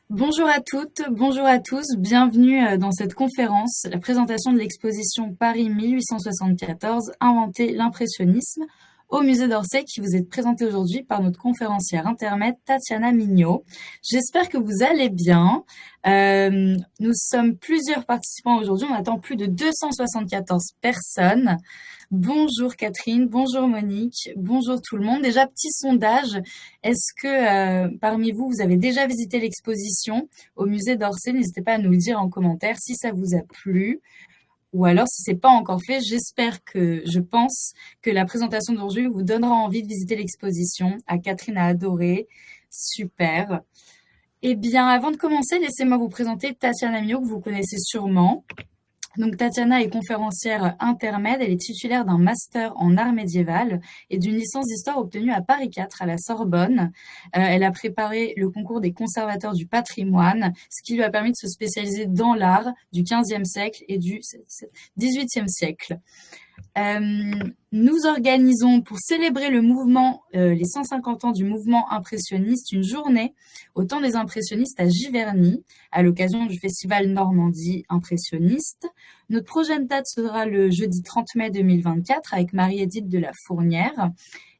Bonjour à toutes, bonjour à tous, bienvenue dans cette conférence, la présentation de l'exposition Paris 1874, inventer l'impressionnisme au musée d'Orsay qui vous est présentée aujourd'hui par notre conférencière intermède Tatiana Mignot. J'espère que vous allez bien. Nous sommes plusieurs participants aujourd'hui, on attend plus de 274 personnes. Bonjour Catherine, bonjour Monique, bonjour tout le monde. Déjà, petit sondage, est-ce que parmi vous, vous avez déjà visité l'exposition au musée d'Orsay? N'hésitez pas à nous le dire en commentaire si ça vous a plu. Ou alors, si c'est pas encore fait, je pense que la présentation d'aujourd'hui vous donnera envie de visiter l'exposition. Catherine a adoré. Super. Eh bien, avant de commencer, laissez-moi vous présenter Tatiana Mio, que vous connaissez sûrement. Donc, Tatiana est conférencière intermède. Elle est titulaire d'un master en art médiéval et d'une licence d'histoire obtenue à Paris 4 à la Sorbonne. Elle a préparé le concours des conservateurs du patrimoine, ce qui lui a permis de se spécialiser dans l'art du XVe siècle et du XVIIIe siècle. Nous organisons pour célébrer le mouvement, les 150 ans du mouvement impressionniste, une journée au temps des impressionnistes à Giverny, à l'occasion du festival Normandie impressionniste. Notre prochaine date sera le jeudi 30 mai 2024 avec Marie-Édith de la Fournière.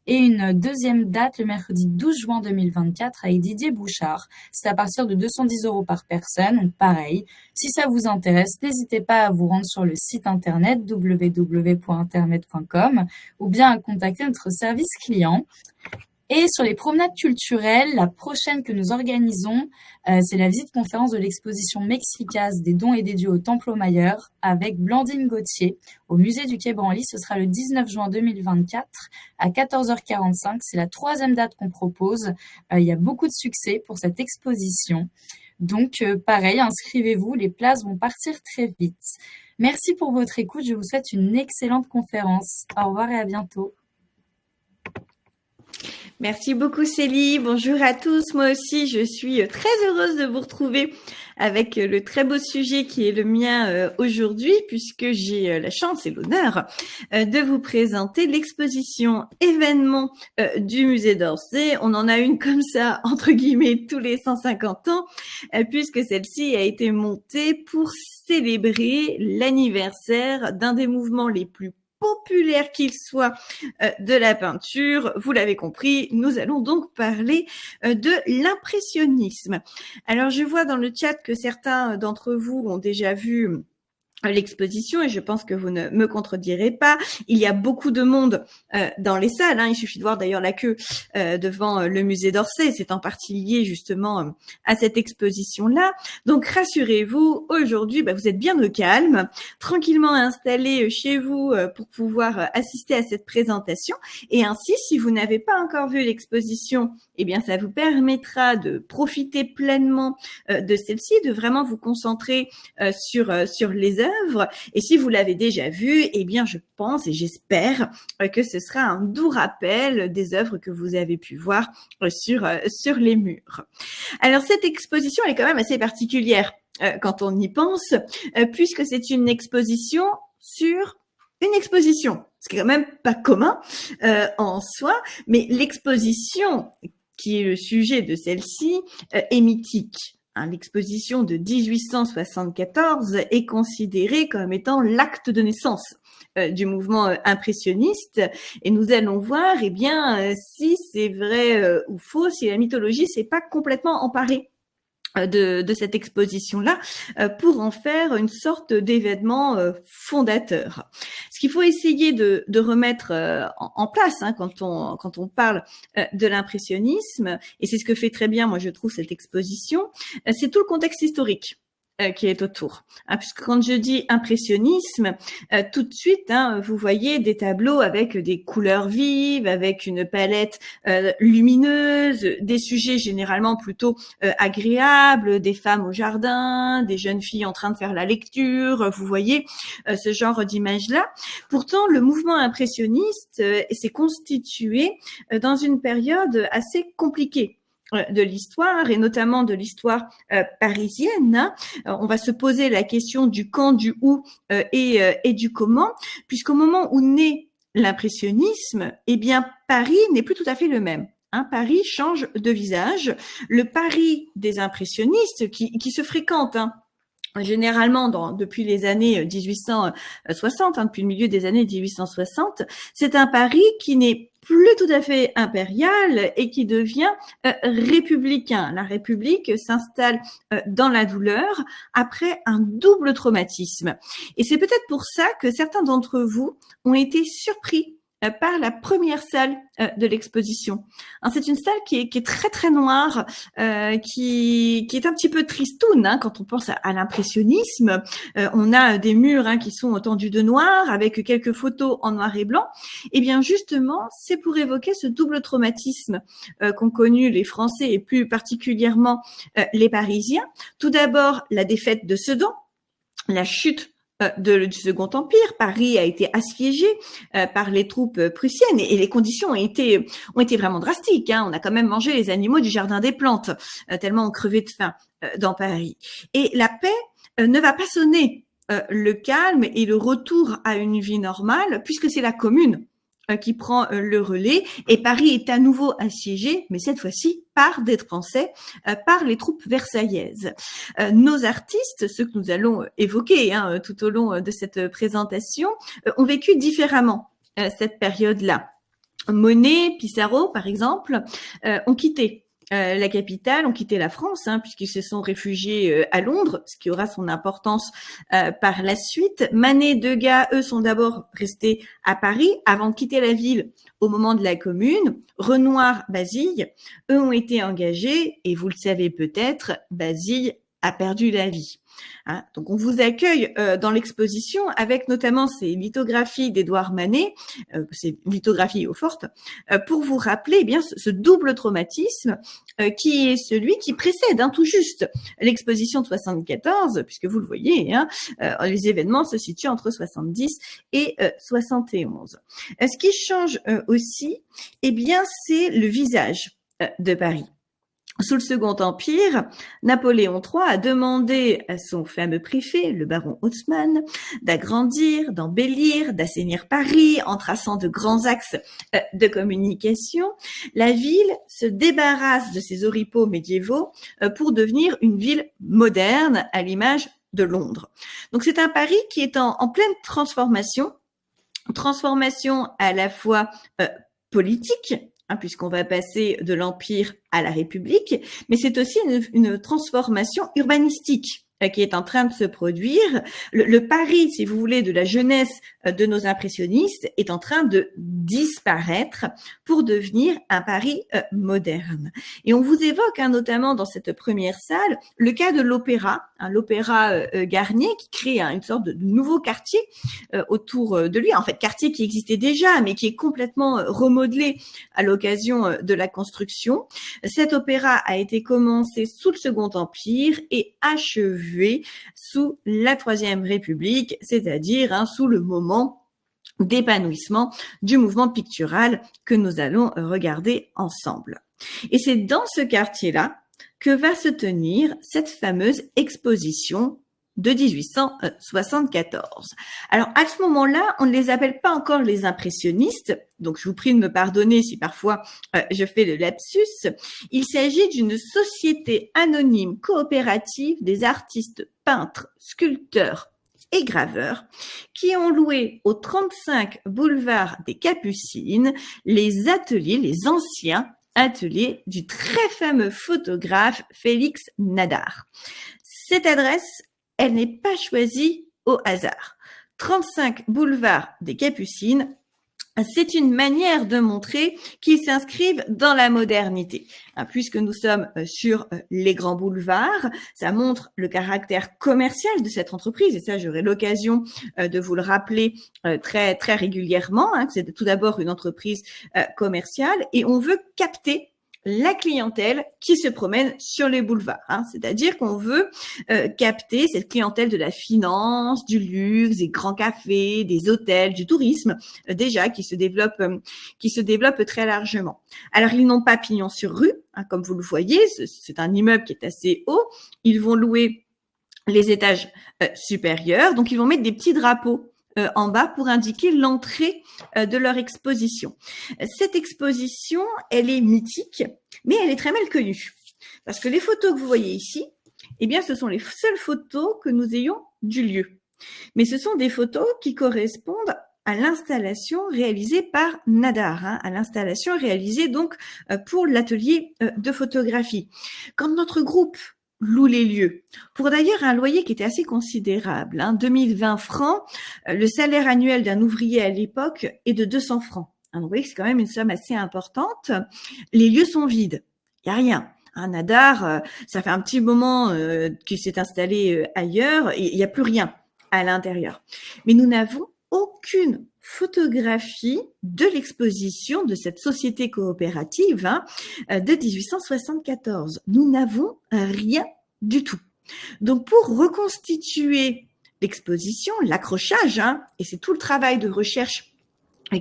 Et une deuxième date le mercredi 12 juin 2024 avec Didier Bouchard. C'est à partir de 210 € par personne. Donc pareil, si ça vous intéresse, n'hésitez pas à vous rendre sur le site internet www.internet.com ou bien à contacter notre service client. Et sur les promenades culturelles, la prochaine que nous organisons, c'est la visite-conférence de l'exposition Mexicas des dons et des dieux au Templo-Mayor avec Blandine Gauthier au musée du Quai Branly. Ce sera le 19 juin 2024 à 14h45. C'est la troisième date qu'on propose. Il y a beaucoup de succès pour cette exposition. Donc, pareil, inscrivez-vous, les places vont partir très vite. Merci pour votre écoute. Je vous souhaite une excellente conférence. Au revoir et à bientôt. Merci beaucoup Célie, bonjour à tous. Moi aussi, je suis très heureuse de vous retrouver avec le très beau sujet qui est le mien aujourd'hui, puisque j'ai la chance et l'honneur de vous présenter l'exposition événement du musée d'Orsay. On en a une comme ça, entre guillemets, tous les 150 ans, puisque celle-ci a été montée pour célébrer l'anniversaire d'un des mouvements les plus populaire qu'il soit de la peinture. Vous l'avez compris, nous allons donc parler de l'impressionnisme. Alors, je vois dans le chat que certains d'entre vous ont déjà vu l'exposition et je pense que vous ne me contredirez pas. Il y a beaucoup de monde dans les salles. Il suffit de voir d'ailleurs la queue devant le musée d'Orsay. C'est en partie lié justement à cette exposition-là. Donc rassurez-vous, aujourd'hui, vous êtes bien au calme, tranquillement installé chez vous pour pouvoir assister à cette présentation. Et ainsi, si vous n'avez pas encore vu l'exposition, eh bien ça vous permettra de profiter pleinement de celle-ci, de vraiment vous concentrer sur les œuvres. Et si vous l'avez déjà vu, eh bien, je pense et j'espère que ce sera un doux rappel des œuvres que vous avez pu voir sur les murs. Alors, cette exposition, elle est quand même assez particulière quand on y pense, puisque c'est une exposition sur une exposition. Ce qui est quand même pas commun en soi, mais l'exposition qui est le sujet de celle-ci est mythique. L'exposition de 1874 est considérée comme étant l'acte de naissance du mouvement impressionniste et nous allons voir si c'est vrai ou faux, si la mythologie s'est pas complètement emparée de cette exposition-là pour en faire une sorte d'événement fondateur. Ce qu'il faut essayer de remettre en place quand on parle de l'impressionnisme, et c'est ce que fait très bien, moi je trouve, cette exposition, c'est tout le contexte historique qui est autour. Puisque quand je dis impressionnisme, tout de suite, vous voyez des tableaux avec des couleurs vives, avec une palette lumineuse, des sujets généralement plutôt agréables, des femmes au jardin, des jeunes filles en train de faire la lecture, vous voyez ce genre d'image-là. Pourtant, le mouvement impressionniste s'est constitué dans une période assez compliquée de l'histoire et notamment de l'histoire parisienne. On va se poser la question du quand, du où et du comment, puisqu'au moment où naît l'impressionnisme, Paris n'est plus tout à fait le même. Paris change de visage. Le Paris des impressionnistes qui se fréquentent, généralement depuis les années 1860, depuis le milieu des années 1860, c'est un Paris qui n'est plus tout à fait impérial et qui devient républicain. La République s'installe dans la douleur après un double traumatisme. Et c'est peut-être pour ça que certains d'entre vous ont été surpris par la première salle de l'exposition. C'est une salle qui est très très noire, qui est un petit peu tristoune quand on pense à l'impressionnisme. On a des murs qui sont tendus de noir avec quelques photos en noir et blanc. Et bien justement, c'est pour évoquer ce double traumatisme qu'ont connu les Français et plus particulièrement les Parisiens. Tout d'abord, la défaite de Sedan, la chute du Second Empire. Paris a été assiégé par les troupes prussiennes et les conditions ont été vraiment drastiques. On a quand même mangé les animaux du jardin des plantes, tellement on crevait de faim dans Paris. Et la paix ne va pas sonner le calme et le retour à une vie normale, puisque c'est la Commune qui prend le relais et Paris est à nouveau assiégé, mais cette fois-ci par des Français, par les troupes versaillaises. Nos artistes, ceux que nous allons évoquer tout au long de cette présentation, ont vécu différemment cette période-là. Monet, Pissarro, par exemple, ont quitté la capitale, ont quitté la France, puisqu'ils se sont réfugiés à Londres, ce qui aura son importance par la suite. Manet, Degas, eux, sont d'abord restés à Paris avant de quitter la ville au moment de la Commune. Renoir, Basile, eux ont été engagés et vous le savez peut-être, Basile a perdu la vie. Donc on vous accueille dans l'exposition avec notamment ces lithographies d'Édouard Manet, ces lithographies eau-forte, pour vous rappeler bien ce double traumatisme qui est celui qui précède tout juste l'exposition de 74, puisque vous le voyez, les événements se situent entre 70 et 71. Ce qui change aussi, bien, c'est le visage de Paris. Sous le Second Empire, Napoléon III a demandé à son fameux préfet, le baron Haussmann, d'agrandir, d'embellir, d'assainir Paris en traçant de grands axes de communication. La ville se débarrasse de ses oripeaux médiévaux pour devenir une ville moderne à l'image de Londres. Donc c'est un Paris qui est en pleine transformation à la fois politique, puisqu'on va passer de l'Empire à la République, mais c'est aussi une transformation urbanistique qui est en train de se produire. Le Paris, si vous voulez, de la jeunesse de nos impressionnistes est en train de disparaître pour devenir un Paris moderne. Et on vous évoque notamment dans cette première salle le cas de l'opéra, l'opéra Garnier qui crée une sorte de nouveau quartier autour de lui, en fait quartier qui existait déjà mais qui est complètement remodelé à l'occasion de la construction. Cet opéra a été commencé sous le Second Empire et achevé sous la Troisième République, c'est-à-dire sous le moment d'épanouissement du mouvement pictural que nous allons regarder ensemble. Et c'est dans ce quartier-là que va se tenir cette fameuse exposition de 1874. Alors, à ce moment-là, on ne les appelle pas encore les impressionnistes, donc je vous prie de me pardonner si parfois je fais le lapsus. Il s'agit d'une société anonyme coopérative des artistes peintres, sculpteurs et graveurs qui ont loué au 35 boulevard des Capucines les anciens ateliers du très fameux photographe Félix Nadar. Cette adresse, elle n'est pas choisie au hasard. 35 boulevard des Capucines, c'est une manière de montrer qu'ils s'inscrivent dans la modernité. Puisque nous sommes sur les grands boulevards, ça montre le caractère commercial de cette entreprise. Et ça, j'aurai l'occasion de vous le rappeler très, très régulièrement. C'est tout d'abord une entreprise commerciale et on veut capter la clientèle qui se promène sur les boulevards. C'est-à-dire qu'on veut capter cette clientèle de la finance, du luxe, des grands cafés, des hôtels, du tourisme, déjà qui se développe très largement. Alors, ils n'ont pas pignon sur rue, comme vous le voyez, c'est un immeuble qui est assez haut. Ils vont louer les étages supérieurs, donc ils vont mettre des petits drapeaux en bas pour indiquer l'entrée de leur exposition. Cette exposition, elle est mythique, mais elle est très mal connue. Parce que les photos que vous voyez ici, eh bien, ce sont les seules photos que nous ayons du lieu. Mais ce sont des photos qui correspondent à l'installation réalisée par Nadar, à l'installation réalisée donc pour l'atelier de photographie. Quand notre groupe loue les lieux, pour d'ailleurs un loyer qui était assez considérable, 2020 francs, le salaire annuel d'un ouvrier à l'époque est de 200 francs. Donc vous voyez que c'est quand même une somme assez importante. Les lieux sont vides, il n'y a rien. Nadar, ça fait un petit moment qu'il s'est installé ailleurs, et il n'y a plus rien à l'intérieur. Mais nous n'avons aucune photographie de l'exposition de cette société coopérative de 1874. Nous n'avons rien du tout. Donc, pour reconstituer l'exposition, l'accrochage, et c'est tout le travail de recherche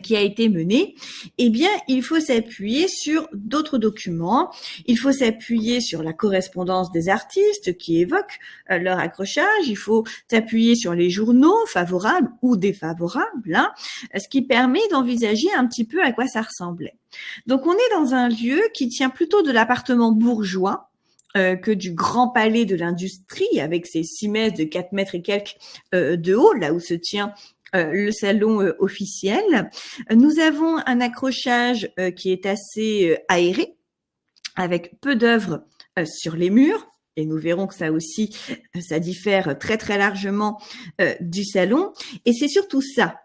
qui a été mené, eh bien, il faut s'appuyer sur d'autres documents. Il faut s'appuyer sur la correspondance des artistes qui évoquent leur accrochage. Il faut s'appuyer sur les journaux favorables ou défavorables, ce qui permet d'envisager un petit peu à quoi ça ressemblait. Donc, on est dans un lieu qui tient plutôt de l'appartement bourgeois que du grand palais de l'industrie avec ses 6 mètres de 4 mètres et quelques de haut, là où se tient le salon officiel. Nous avons un accrochage qui est assez aéré, avec peu d'œuvres sur les murs, et nous verrons que ça aussi, ça diffère très très largement du salon, et c'est surtout ça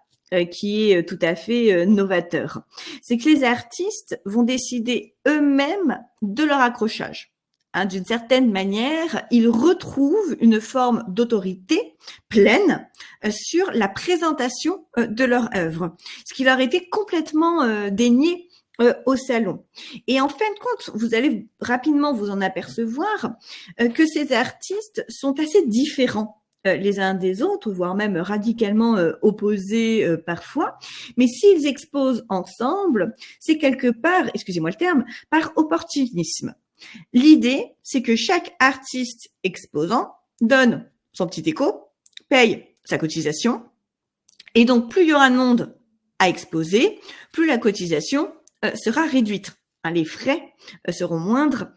qui est tout à fait novateur. C'est que les artistes vont décider eux-mêmes de leur accrochage. D'une certaine manière, ils retrouvent une forme d'autorité pleine sur la présentation de leur œuvre, ce qui leur était complètement dénié au salon. Et en fin de compte, vous allez rapidement vous en apercevoir que ces artistes sont assez différents les uns des autres, voire même radicalement opposés parfois. Mais s'ils exposent ensemble, c'est quelque part, excusez-moi le terme, par opportunisme. L'idée, c'est que chaque artiste exposant donne son petit écho, paye sa cotisation, et donc plus il y aura de monde à exposer, plus la cotisation sera réduite. Les frais seront moindres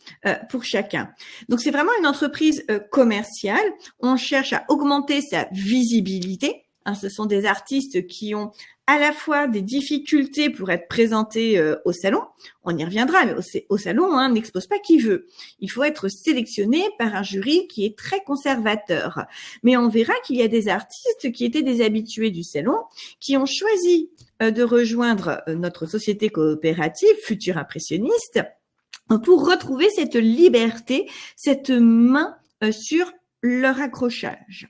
pour chacun. Donc c'est vraiment une entreprise commerciale. On cherche à augmenter sa visibilité. Ce sont des artistes qui ont à la fois des difficultés pour être présentés au salon. On y reviendra, mais au salon, on n'expose pas qui veut. Il faut être sélectionné par un jury qui est très conservateur. Mais on verra qu'il y a des artistes qui étaient des habitués du salon, qui ont choisi de rejoindre notre société coopérative, Futur Impressionniste, pour retrouver cette liberté, cette main sur leur accrochage.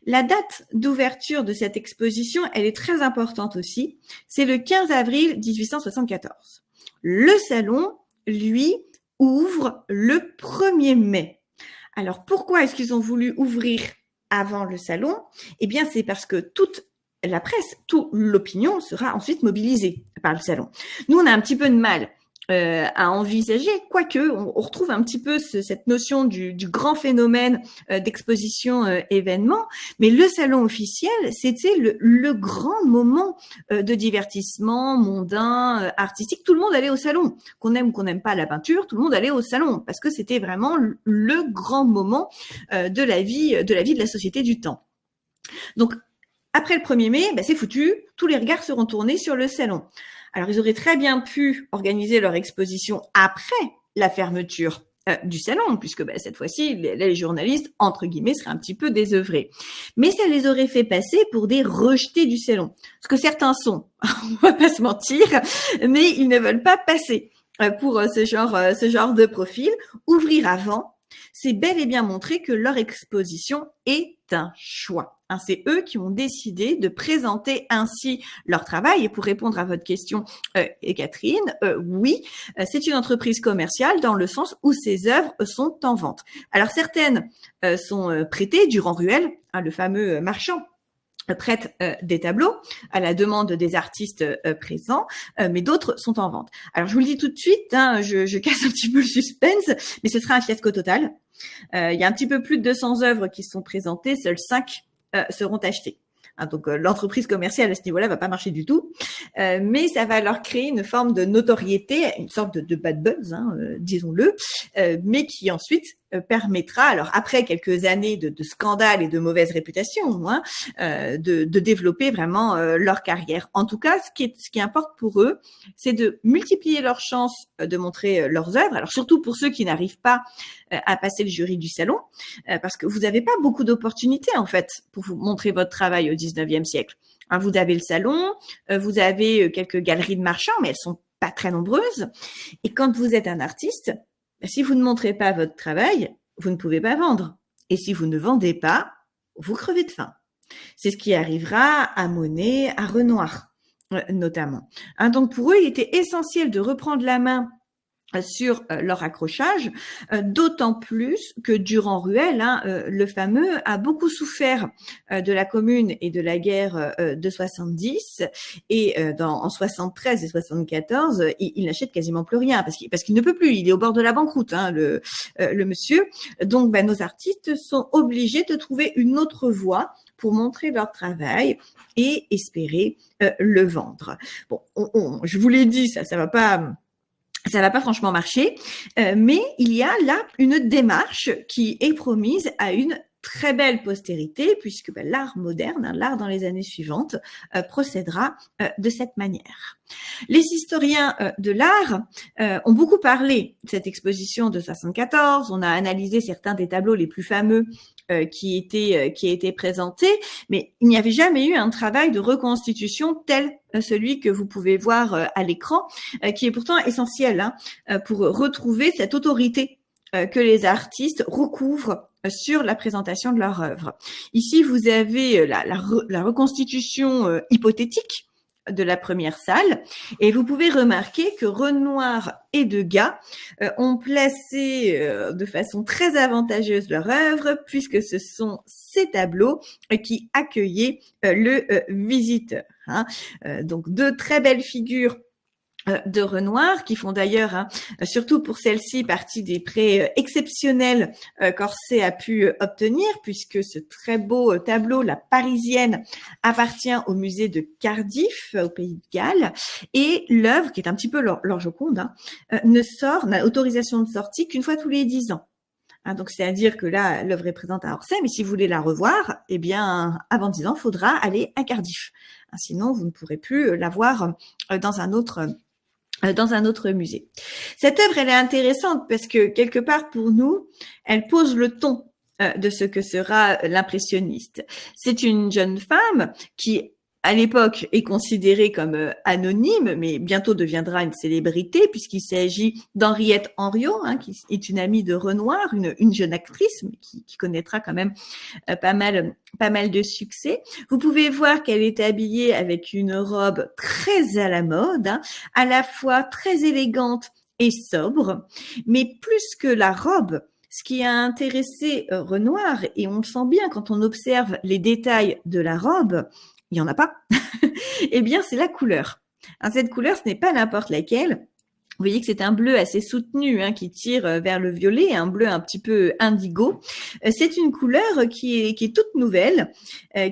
La date d'ouverture de cette exposition, elle est très importante aussi. C'est le 15 avril 1874. Le salon, lui, ouvre le 1er mai. Alors, pourquoi est-ce qu'ils ont voulu ouvrir avant le salon? Eh bien, c'est parce que toute la presse, toute l'opinion sera ensuite mobilisée par le salon. Nous, on a un petit peu de mal à envisager, quoique on retrouve un petit peu cette notion du grand phénomène d'exposition événement, mais le salon officiel, c'était le grand moment de divertissement mondain, artistique. Tout le monde allait au salon, qu'on aime ou qu'on n'aime pas la peinture, tout le monde allait au salon parce que c'était vraiment le grand moment de la vie de la société du temps. Donc après le 1er mai, c'est foutu, tous les regards seront tournés sur le salon. Alors, ils auraient très bien pu organiser leur exposition après la fermeture du salon, puisque cette fois-ci, les journalistes, entre guillemets, seraient un petit peu désœuvrés. Mais ça les aurait fait passer pour des rejetés du salon. Ce que certains sont, on va pas se mentir, mais ils ne veulent pas passer pour ce genre de profil. Ouvrir avant, c'est bel et bien montrer que leur exposition est un choix. C'est eux qui ont décidé de présenter ainsi leur travail. Et pour répondre à votre question, Catherine, oui, c'est une entreprise commerciale dans le sens où ses œuvres sont en vente. Alors certaines sont prêtées, Durand-Ruel, le fameux marchand, prête des tableaux à la demande des artistes présents, mais d'autres sont en vente. Alors je vous le dis tout de suite, je casse un petit peu le suspense, mais ce sera un fiasco total. Il y a un petit peu plus de 200 œuvres qui sont présentées, seules 5 seront achetées. Donc, l'entreprise commerciale à ce niveau-là va pas marcher du tout. Mais ça va leur créer une forme de notoriété, une sorte de bad buzz, disons-le, mais qui ensuite permettra, alors après quelques années de scandales et de mauvaise réputation, de développer vraiment leur carrière. En tout cas, ce qui importe pour eux, c'est de multiplier leurs chances de montrer leurs œuvres. Alors surtout pour ceux qui n'arrivent pas à passer le jury du salon, parce que vous n'avez pas beaucoup d'opportunités en fait pour vous montrer votre travail au 19e siècle. Vous avez le salon, vous avez quelques galeries de marchands, mais elles sont pas très nombreuses. Et quand vous êtes un artiste, si vous ne montrez pas votre travail, vous ne pouvez pas vendre. Et si vous ne vendez pas, vous crevez de faim. C'est ce qui arrivera à Monet, à Renoir, notamment. Donc pour eux, il était essentiel de reprendre la main sur leur accrochage, d'autant plus que Durand-Ruel, le fameux, a beaucoup souffert de la Commune et de la guerre de 70, et en 73 et 74, il n'achète quasiment plus rien parce qu'il ne peut plus, il est au bord de la banqueroute, le monsieur. Donc nos artistes sont obligés de trouver une autre voie pour montrer leur travail et espérer le vendre. Bon, je vous l'ai dit, ça va pas franchement marcher, mais il y a là une démarche qui est promise à une très belle postérité, puisque l'art moderne, l'art dans les années suivantes, procédera de cette manière. Les historiens de l'art ont beaucoup parlé de cette exposition de 74. On a analysé certains des tableaux les plus fameux qui étaient présentés, mais il n'y avait jamais eu un travail de reconstitution tel celui que vous pouvez voir à l'écran, qui est pourtant essentiel pour retrouver cette autorité que les artistes recouvrent sur la présentation de leur œuvre. Ici, vous avez la reconstitution hypothétique de la première salle, et vous pouvez remarquer que Renoir et Degas ont placé de façon très avantageuse leur œuvre, puisque ce sont ces tableaux qui accueillaient le visiteur. Donc deux très belles figures de Renoir, qui font d'ailleurs, surtout pour celle-ci, partie des prêts exceptionnels qu'Orsay a pu obtenir, puisque ce très beau tableau, La Parisienne, appartient au musée de Cardiff, au Pays de Galles, et l'œuvre, qui est un petit peu leur Joconde, n'a autorisation de sortie qu'une fois tous les 10 ans. Donc, c'est-à-dire que là, l'œuvre est présente à Orsay, mais si vous voulez la revoir, eh bien, avant 10 ans, il faudra aller à Cardiff. Sinon, vous ne pourrez plus la voir dans un autre musée. Cette œuvre, elle est intéressante parce que quelque part pour nous, elle pose le ton de ce que sera l'impressionniste. C'est une jeune femme qui, à l'époque, est considérée comme anonyme, mais bientôt deviendra une célébrité puisqu'il s'agit d'Henriette Henriot, qui est une amie de Renoir, une jeune actrice, mais qui connaîtra quand même pas mal de succès. Vous pouvez voir qu'elle est habillée avec une robe très à la mode, à la fois très élégante et sobre, mais plus que la robe, ce qui a intéressé Renoir, et on le sent bien quand on observe les détails de la robe, il n'y en a pas, eh bien c'est la couleur. Cette couleur, ce n'est pas n'importe laquelle. Vous voyez que c'est un bleu assez soutenu qui tire vers le violet, un bleu un petit peu indigo. C'est une couleur qui est toute nouvelle,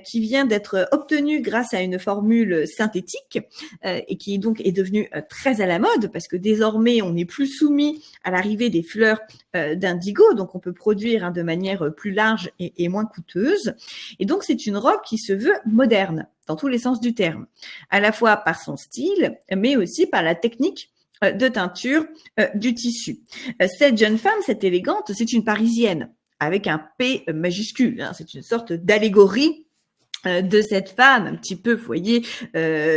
qui vient d'être obtenue grâce à une formule synthétique et qui donc est devenue très à la mode parce que désormais on n'est plus soumis à l'arrivée des fleurs d'indigo, donc on peut produire de manière plus large et moins coûteuse. Et donc c'est une robe qui se veut moderne dans tous les sens du terme, à la fois par son style, mais aussi par la technique de teinture du tissu. Cette jeune femme, cette élégante, c'est une Parisienne avec un P majuscule. C'est une sorte d'allégorie de cette femme, un petit peu, vous voyez,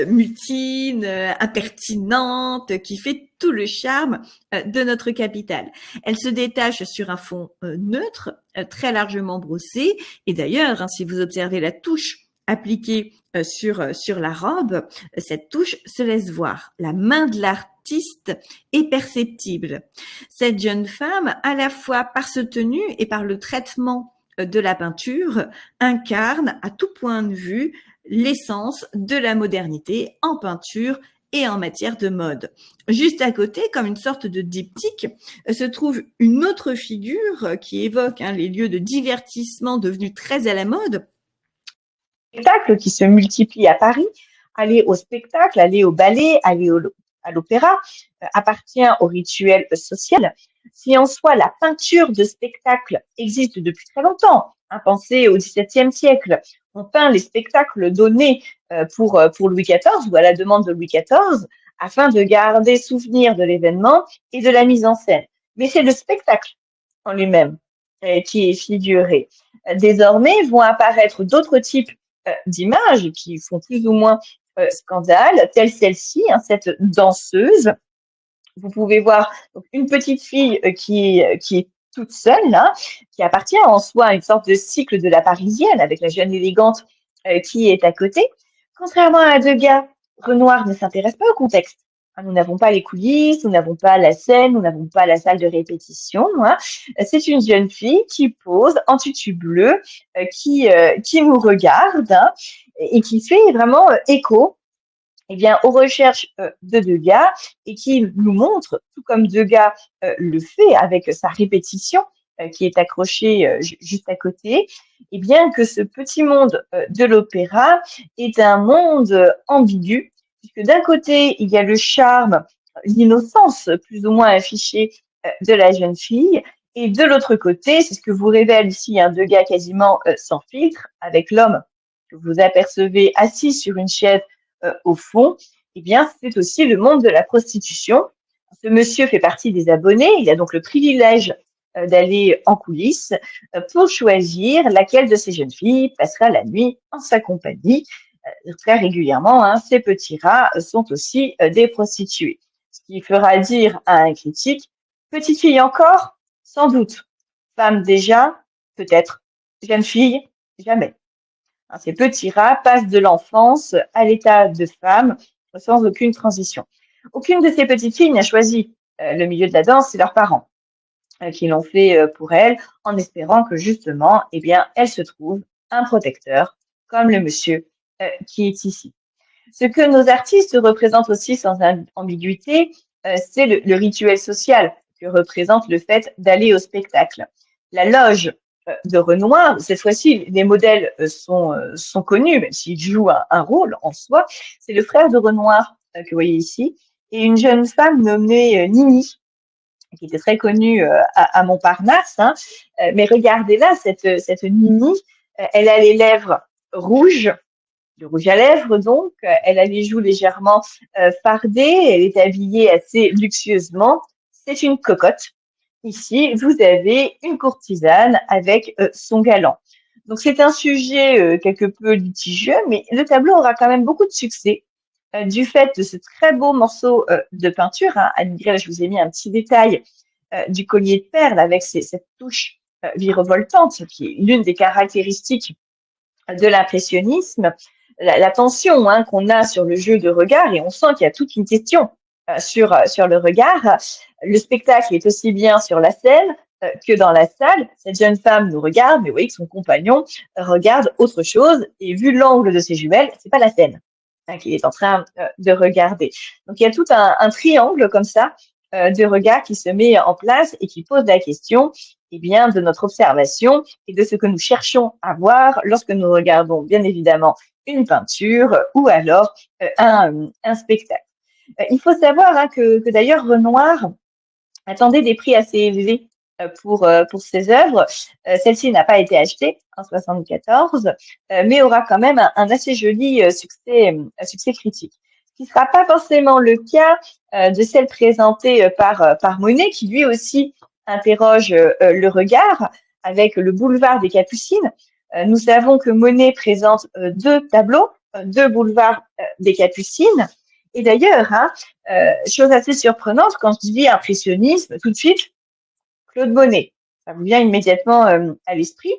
mutine, impertinente, qui fait tout le charme de notre capitale. Elle se détache sur un fond neutre, très largement brossé. Et d'ailleurs, si vous observez la touche appliquée sur la robe, cette touche se laisse voir. La main de l'artiste est perceptible. Cette jeune femme, à la fois par ce tenue et par le traitement de la peinture, incarne à tout point de vue l'essence de la modernité en peinture et en matière de mode. Juste à côté, comme une sorte de diptyque, se trouve une autre figure qui évoque les lieux de divertissement devenus très à la mode, spectacles qui se multiplient à Paris. Aller au spectacle, aller au ballet, à l'opéra appartient au rituel social. Si en soi la peinture de spectacle existe depuis très longtemps, pensez au XVIIe siècle, on peint les spectacles donnés pour Louis XIV ou à la demande de Louis XIV afin de garder souvenir de l'événement et de la mise en scène. Mais c'est le spectacle en lui-même qui est figuré. Désormais vont apparaître d'autres types d'images qui font plus ou moins scandale, telle celle-ci, cette danseuse. Vous pouvez voir une petite fille qui est toute seule, là, qui appartient en soi à une sorte de cycle de la Parisienne, avec la jeune élégante qui est à côté. Contrairement à Degas, Renoir ne s'intéresse pas au contexte. Nous n'avons pas les coulisses, nous n'avons pas la scène, nous n'avons pas la salle de répétition. C'est une jeune fille qui pose en tutu bleu, qui nous regarde et qui fait vraiment écho aux recherches de Degas et qui nous montre, tout comme Degas le fait avec sa répétition qui est accrochée juste à côté, que ce petit monde de l'opéra est un monde ambigu, puisque d'un côté, il y a le charme, l'innocence plus ou moins affichée de la jeune fille, et de l'autre côté, c'est ce que vous révèle ici un Degas quasiment sans filtre, avec l'homme que vous apercevez assis sur une chaise au fond, c'est aussi le monde de la prostitution. Ce monsieur fait partie des abonnés, il a donc le privilège d'aller en coulisses pour choisir laquelle de ces jeunes filles passera la nuit en sa compagnie. Très régulièrement, ces petits rats sont aussi des prostituées. Ce qui fera dire à un critique, petite fille encore? Sans doute. Femme déjà? Peut-être. Jeune fille? Jamais. Ces petits rats passent de l'enfance à l'état de femme sans aucune transition. Aucune de ces petites filles n'a choisi le milieu de la danse, c'est leurs parents qui l'ont fait pour elles, en espérant que justement, elles se trouvent un protecteur, comme le monsieur qui est ici. Ce que nos artistes représentent aussi sans ambiguïté, c'est le rituel social que représente le fait d'aller au spectacle. La loge de Renoir, cette fois-ci, les modèles sont connus, même s'ils jouent un rôle en soi. C'est le frère de Renoir que vous voyez ici, et une jeune femme nommée Nini, qui était très connue à Montparnasse. Mais regardez là, cette Nini, elle a les lèvres rouges, du rouge à lèvres donc, elle a les joues légèrement fardées, elle est habillée assez luxueusement, c'est une cocotte. Ici, vous avez une courtisane avec son galant. Donc c'est un sujet quelque peu litigieux, mais le tableau aura quand même beaucoup de succès du fait de ce très beau morceau de peinture. Anne Grel, je vous ai mis un petit détail du collier de perles avec cette touche virevoltante qui est l'une des caractéristiques de l'impressionnisme. La tension qu'on a sur le jeu de regard, et on sent qu'il y a toute une question sur le regard. Le spectacle est aussi bien sur la scène que dans la salle. Cette jeune femme nous regarde, mais vous voyez que son compagnon regarde autre chose, et vu l'angle de ses jumelles, c'est pas la scène qu'il est en train de regarder. Donc il y a tout un triangle comme ça de regard qui se met en place et qui pose la question de notre observation et de ce que nous cherchons à voir lorsque nous regardons bien évidemment une peinture ou alors un spectacle. Il faut savoir que d'ailleurs Renoir attendait des prix assez élevés pour ses œuvres. Celle-ci n'a pas été achetée en 74, mais aura quand même un assez joli succès critique. Ce qui ne sera pas forcément le cas de celle présentée par Monet, qui lui aussi interroge le regard avec le boulevard des Capucines. Nous savons que Monet présente deux tableaux, deux boulevards des Capucines. Et d'ailleurs, chose assez surprenante, quand je dis impressionnisme, tout de suite, Claude Monet, ça vous vient immédiatement à l'esprit.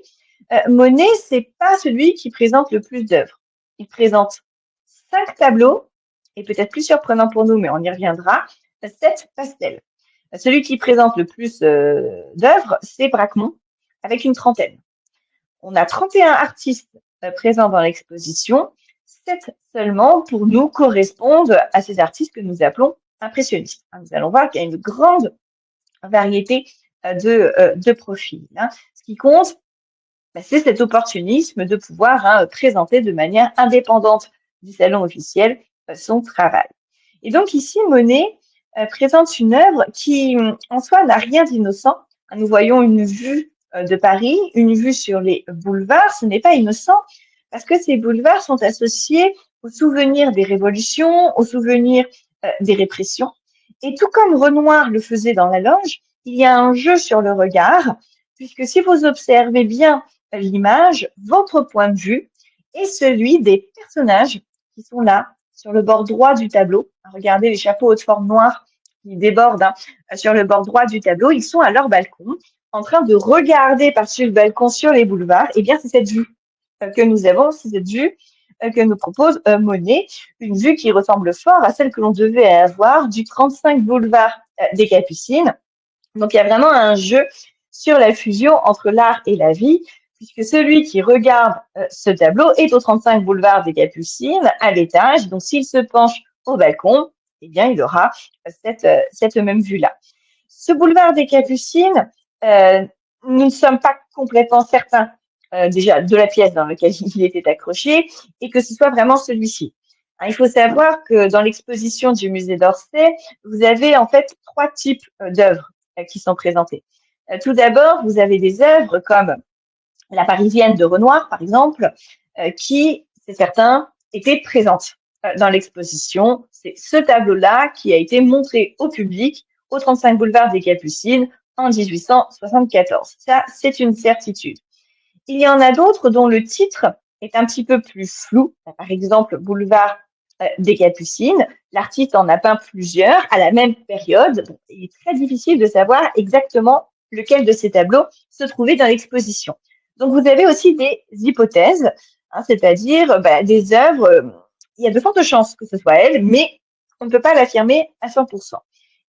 Monet, c'est pas celui qui présente le plus d'œuvres. Il présente 5 tableaux, et peut-être plus surprenant pour nous, mais on y reviendra, 7 pastels. Celui qui présente le plus d'œuvres, c'est Bracquemond, avec une trentaine. On a 31 artistes présents dans l'exposition, 7 seulement pour nous correspondent à ces artistes que nous appelons impressionnistes. Nous allons voir qu'il y a une grande variété de profils. Ce qui compte, c'est cet opportunisme de pouvoir présenter de manière indépendante du salon officiel son travail. Et donc ici, Monet présente une œuvre qui, en soi, n'a rien d'innocent. Nous voyons une vue de Paris, une vue sur les boulevards. Ce n'est pas innocent parce que ces boulevards sont associés aux souvenirs des révolutions, aux souvenirs des répressions. Et tout comme Renoir le faisait dans la loge, il y a un jeu sur le regard, puisque si vous observez bien l'image, votre point de vue est celui des personnages qui sont là, sur le bord droit du tableau. Regardez les chapeaux haute forme noirs qui débordent sur le bord droit du tableau. Ils sont à leur balcon, en train de regarder par-dessus le balcon sur les boulevards. Eh bien, c'est cette vue que nous avons, c'est cette vue que nous propose Monet, une vue qui ressemble fort à celle que l'on devait avoir du 35 boulevard des Capucines. Donc, il y a vraiment un jeu sur la fusion entre l'art et la vie, puisque celui qui regarde ce tableau est au 35 boulevard des Capucines, à l'étage. Donc, s'il se penche au balcon, eh bien, il aura cette même vue-là. Ce boulevard des Capucines, nous ne sommes pas complètement certains déjà de la pièce dans laquelle il était accroché et que ce soit vraiment celui-ci. Il faut savoir que dans l'exposition du musée d'Orsay, vous avez en fait 3 types d'œuvres qui sont présentées. Tout d'abord, vous avez des œuvres comme La Parisienne de Renoir, par exemple, qui, c'est certain, étaient présentes dans l'exposition. C'est ce tableau-là qui a été montré au public au 35 boulevard des Capucines en 1874. Ça, c'est une certitude. Il y en a d'autres dont le titre est un petit peu plus flou. Par exemple, Boulevard des Capucines. L'artiste en a peint plusieurs à la même période. Bon, il est très difficile de savoir exactement lequel de ces tableaux se trouvait dans l'exposition. Donc, vous avez aussi des hypothèses, c'est-à-dire des œuvres. Il y a de fortes chances que ce soit elle, mais on ne peut pas l'affirmer à 100%.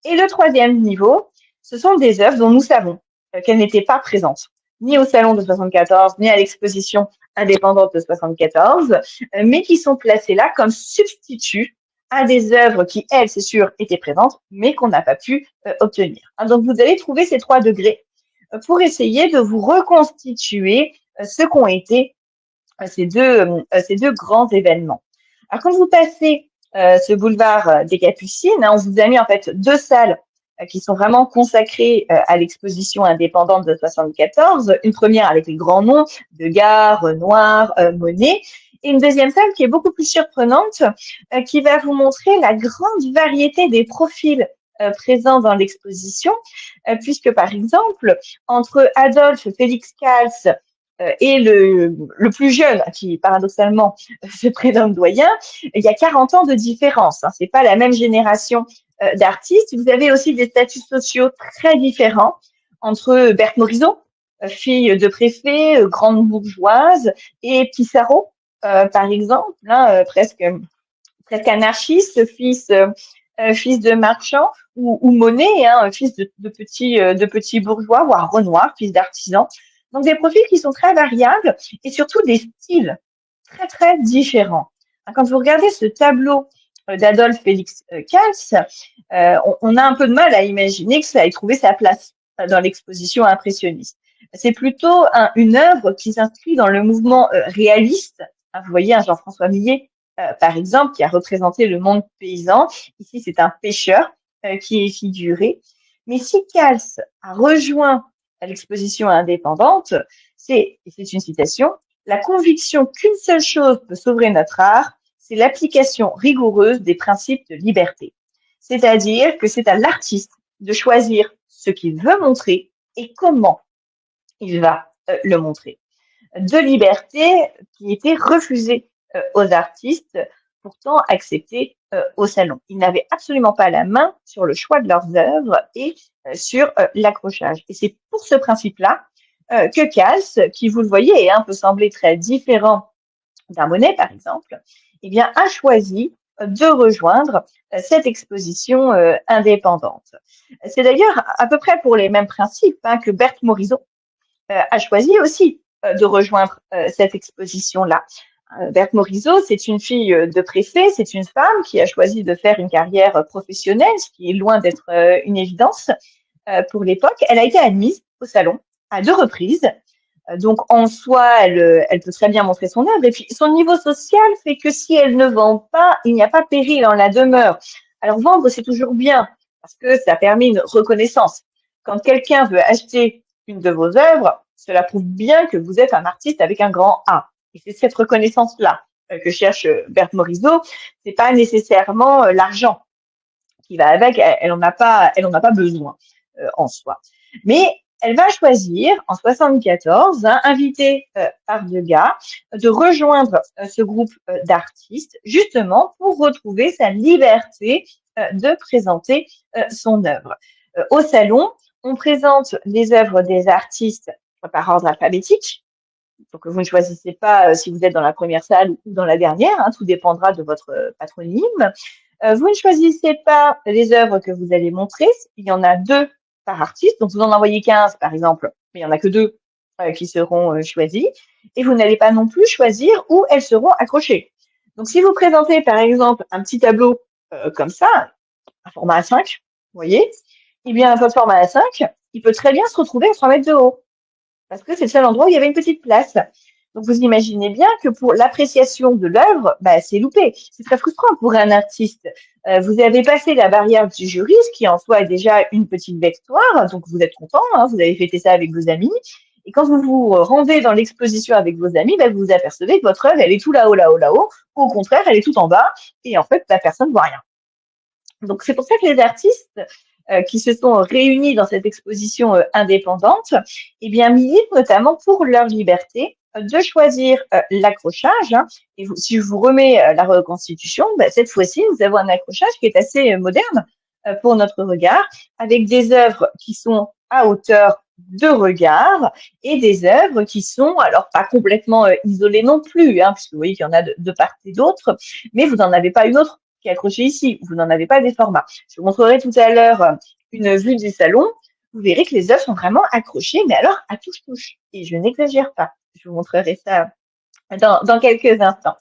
Et le troisième niveau, ce sont des œuvres dont nous savons qu'elles n'étaient pas présentes, ni au salon de 74, ni à l'exposition indépendante de 74, mais qui sont placées là comme substituts à des œuvres qui, elles, c'est sûr, étaient présentes, mais qu'on n'a pas pu obtenir. Donc, vous allez trouver ces 3 degrés pour essayer de vous reconstituer ce qu'ont été ces deux grands événements. Alors, quand vous passez ce boulevard des Capucines, on vous a mis en fait 2 salles qui sont vraiment consacrées à l'exposition indépendante de 74. Une première avec les grands noms, Degas, Renoir, Monet, et une deuxième salle qui est beaucoup plus surprenante, qui va vous montrer la grande variété des profils présents dans l'exposition, puisque par exemple, entre Adolphe Félix Kals et le plus jeune, qui paradoxalement se prénomme doyen, il y a 40 ans de différence. C'est pas la même génération d'artistes. Vous avez aussi des statuts sociaux très différents entre Berthe Morisot, fille de préfet, grande bourgeoise, et Pissarro, par exemple, presque anarchiste, fils de marchand, ou Monet, fils de petits bourgeois, voire Renoir, fils d'artisan. Donc des profils qui sont très variables et surtout des styles très très différents. Quand vous regardez ce tableau d'Adolphe Félix Kals, on a un peu de mal à imaginer que ça ait trouvé sa place dans l'exposition impressionniste. C'est plutôt une œuvre qui s'inscrit dans le mouvement réaliste. Vous voyez un Jean-François Millet, par exemple, qui a représenté le monde paysan. Ici, c'est un pêcheur qui est figuré. Mais si Kals a rejoint l'exposition indépendante, c'est une citation, la conviction qu'une seule chose peut sauver notre art, c'est l'application rigoureuse des principes de liberté. C'est-à-dire que c'est à l'artiste de choisir ce qu'il veut montrer et comment il va le montrer. De liberté qui était refusée aux artistes, pourtant acceptés au salon. Ils n'avaient absolument pas la main sur le choix de leurs œuvres et sur l'accrochage. Et c'est pour ce principe-là que Kals, qui vous le voyez, peut sembler très différent d'un Monet, par exemple, eh bien, a choisi de rejoindre cette exposition indépendante. C'est d'ailleurs à peu près pour les mêmes principes que Berthe Morisot a choisi aussi de rejoindre cette exposition-là. Berthe Morisot, c'est une fille de préfet, c'est une femme qui a choisi de faire une carrière professionnelle, ce qui est loin d'être une évidence pour l'époque. Elle a été admise au salon à 2 reprises, Donc, en soi, elle peut très bien montrer son œuvre. Et puis, son niveau social fait que si elle ne vend pas, il n'y a pas péril en la demeure. Alors, vendre, c'est toujours bien parce que ça permet une reconnaissance. Quand quelqu'un veut acheter une de vos œuvres, cela prouve bien que vous êtes un artiste avec un grand A. Et c'est cette reconnaissance-là que cherche Berthe Morisot. C'est pas nécessairement l'argent qui va avec. Elle en a pas besoin en soi. Mais elle va choisir en 74, invitée par Degas, de rejoindre ce groupe d'artistes justement pour retrouver sa liberté de présenter son œuvre. Au salon, on présente les œuvres des artistes par ordre alphabétique. Donc, vous ne choisissez pas si vous êtes dans la première salle ou dans la dernière, hein, tout dépendra de votre patronyme. Vous ne choisissez pas les œuvres que vous allez montrer. Il y en a 2 par artiste, donc vous en envoyez 15 par exemple, mais il n'y en a que 2 qui seront choisis. Et vous n'allez pas non plus choisir où elles seront accrochées. Donc si vous présentez par exemple un petit tableau comme ça, un format A5, vous voyez, eh bien votre format A5, il peut très bien se retrouver à 3 mètres de haut, parce que c'est le seul endroit où il y avait une petite place. Donc, vous imaginez bien que pour l'appréciation de l'œuvre, c'est loupé. C'est très frustrant pour un artiste. Vous avez passé la barrière du jury, ce qui en soi est déjà une petite victoire. Donc, vous êtes content, hein, vous avez fêté ça avec vos amis. Et quand vous vous rendez dans l'exposition avec vos amis, vous vous apercevez que votre œuvre, elle est tout là-haut, là-haut, là-haut. Ou au contraire, elle est tout en bas. Et en fait, personne ne voit rien. Donc, c'est pour ça que les artistes qui se sont réunis dans cette exposition indépendante, eh bien, militent notamment pour leur liberté de choisir l'accrochage. Hein. Et si je vous remets la reconstitution, cette fois-ci, nous avons un accrochage qui est assez moderne pour notre regard, avec des œuvres qui sont à hauteur de regard et des œuvres qui sont, alors pas complètement isolées non plus, hein, puisque vous voyez qu'il y en a de part et d'autre, mais vous n'en avez pas une autre qui est accrochée ici, vous n'en avez pas des formats. Je vous montrerai tout à l'heure une vue du salon. Vous verrez que les œuvres sont vraiment accrochées, mais alors à touche-touche. Et je n'exagère pas. Je vous montrerai ça dans quelques instants.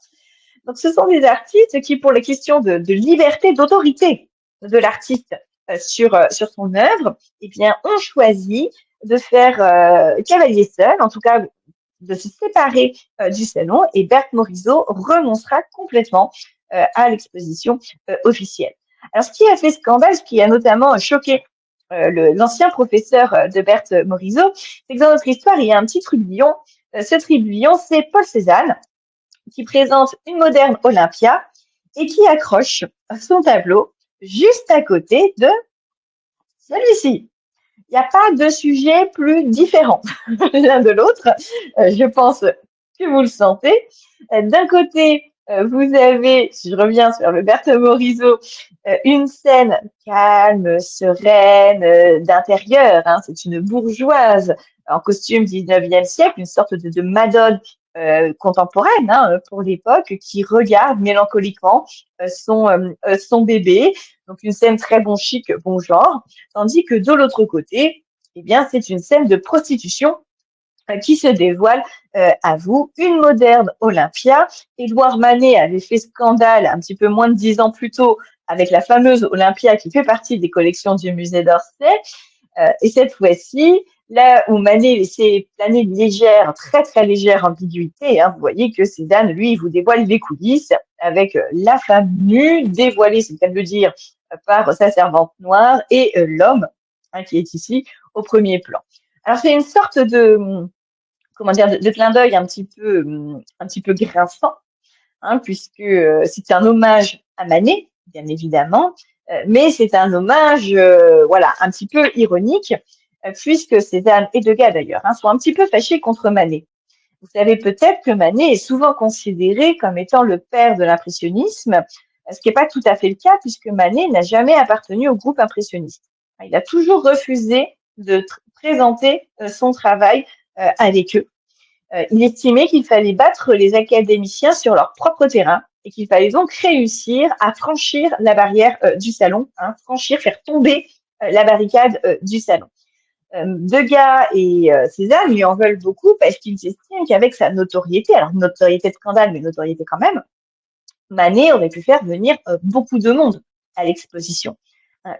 Donc, ce sont des artistes qui, pour la question de liberté, d'autorité de l'artiste sur son œuvre, eh bien, ont choisi de faire cavalier seul, en tout cas de se séparer du salon, et Berthe Morisot renoncera complètement à l'exposition officielle. Alors, ce qui a fait scandale, ce qui a notamment choqué l'ancien professeur de Berthe Morisot, c'est que dans notre histoire, il y a un petit trublion. Ce trublion, c'est Paul Cézanne, qui présente une moderne Olympia et qui accroche son tableau juste à côté de celui-ci. Il n'y a pas de sujet plus différent l'un de l'autre. Je pense que vous le sentez. D'un côté, vous avez, si je reviens sur le Berthe Morisot, une scène calme, sereine, d'intérieur. Hein. C'est une bourgeoise en costume 19e siècle, une sorte de Madone contemporaine hein, pour l'époque, qui regarde mélancoliquement son bébé. Donc une scène très bon chic, bon genre. Tandis que de l'autre côté, eh bien, c'est une scène de prostitution qui se dévoile à vous, une moderne Olympia. Édouard Manet avait fait scandale un petit peu moins de 10 ans plus tôt avec la fameuse Olympia qui fait partie des collections du musée d'Orsay. Et cette fois-ci, là où Manet laissait planer une légère, très très légère ambiguïté, hein, vous voyez que Cézanne, lui, il vous dévoile les coulisses avec la femme nue, dévoilée, c'est le cas de le dire, par sa servante noire et l'homme hein, qui est ici au premier plan. Alors c'est une sorte de clin d'œil un petit peu grinçant, hein, puisque c'est un hommage à Manet, bien évidemment, mais c'est un hommage, un petit peu ironique, puisque Cézanne et Degas d'ailleurs hein, sont un petit peu fâchés contre Manet. Vous savez peut-être que Manet est souvent considéré comme étant le père de l'impressionnisme, ce qui n'est pas tout à fait le cas, puisque Manet n'a jamais appartenu au groupe impressionniste. Il a toujours refusé de présenter son travail avec eux. Il estimait qu'il fallait battre les académiciens sur leur propre terrain et qu'il fallait donc réussir à franchir la barrière du salon, hein, faire tomber la barricade du salon. Degas et Cézanne lui en veulent beaucoup parce qu'ils estiment qu'avec sa notoriété, alors notoriété de scandale, mais notoriété quand même, Manet aurait pu faire venir beaucoup de monde à l'exposition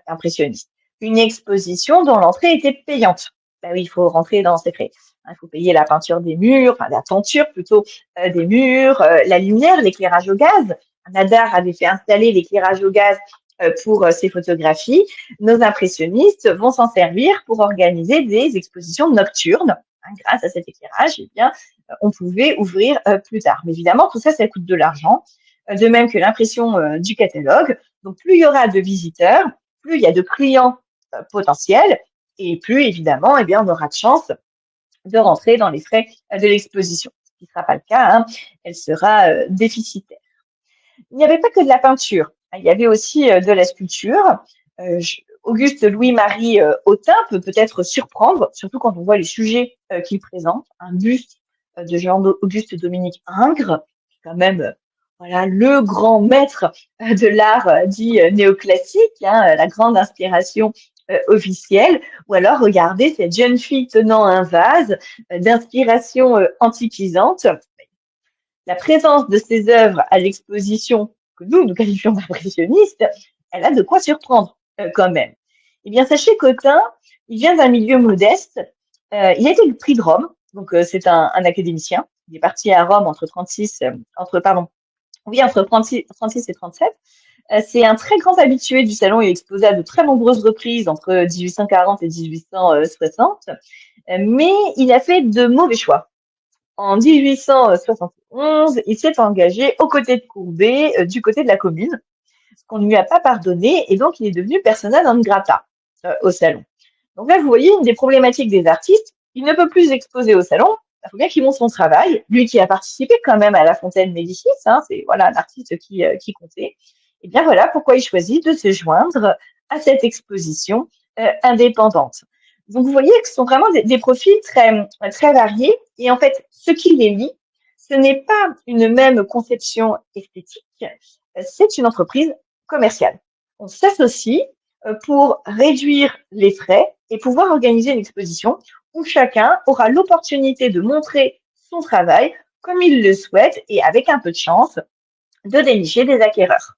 impressionniste. Une exposition dont l'entrée était payante. Ben oui, il faut rentrer dans ses frais. Il faut payer la peinture des murs, enfin la tenture plutôt des murs, la lumière, l'éclairage au gaz. Nadar avait fait installer l'éclairage au gaz pour ses photographies. Nos impressionnistes vont s'en servir pour organiser des expositions nocturnes. Grâce à cet éclairage, eh bien, on pouvait ouvrir plus tard. Mais évidemment, tout ça, ça coûte de l'argent, de même que l'impression du catalogue. Donc, plus il y aura de visiteurs, plus il y a de clients potentiels, et plus, évidemment, eh bien, on aura de chance de rentrer dans les frais de l'exposition. Ce qui ne sera pas le cas, hein, elle sera déficitaire. Il n'y avait pas que de la peinture, il y avait aussi de la sculpture. Auguste Louis-Marie Autain peut peut-être surprendre, surtout quand on voit les sujets qu'il présente. Un buste de Jean-Auguste Dominique Ingres, qui est quand même voilà, le grand maître de l'art dit néoclassique, hein, la grande inspiration officielle. Ou alors, regardez cette jeune fille tenant un vase d'inspiration antiquisante. La présence de ces œuvres à l'exposition que nous qualifions d'impressionniste, elle a de quoi surprendre quand même. Eh bien, sachez qu'Autain, il vient d'un milieu modeste. Il a été le prix de Rome, donc c'est un académicien. Il est parti à Rome entre 36 et 37. C'est un très grand habitué du salon. Il est exposé à de très nombreuses reprises entre 1840 et 1860. Mais il a fait de mauvais choix. En 1871, il s'est engagé aux côtés de Courbet, du côté de la Commune, ce qu'on ne lui a pas pardonné, et donc il est devenu persona non grata au salon. Donc là, vous voyez, une des problématiques des artistes, il ne peut plus exposer au salon, il faut bien qu'il montre son travail, lui qui a participé quand même à la Fontaine Médicis, hein, c'est voilà, un artiste qui comptait. Et bien voilà pourquoi il choisit de se joindre à cette exposition indépendante. Donc, vous voyez que ce sont vraiment des profils très, très variés. Et en fait, ce qui les lie, ce n'est pas une même conception esthétique, c'est une entreprise commerciale. On s'associe pour réduire les frais et pouvoir organiser une exposition où chacun aura l'opportunité de montrer son travail comme il le souhaite et avec un peu de chance de dénicher des acquéreurs.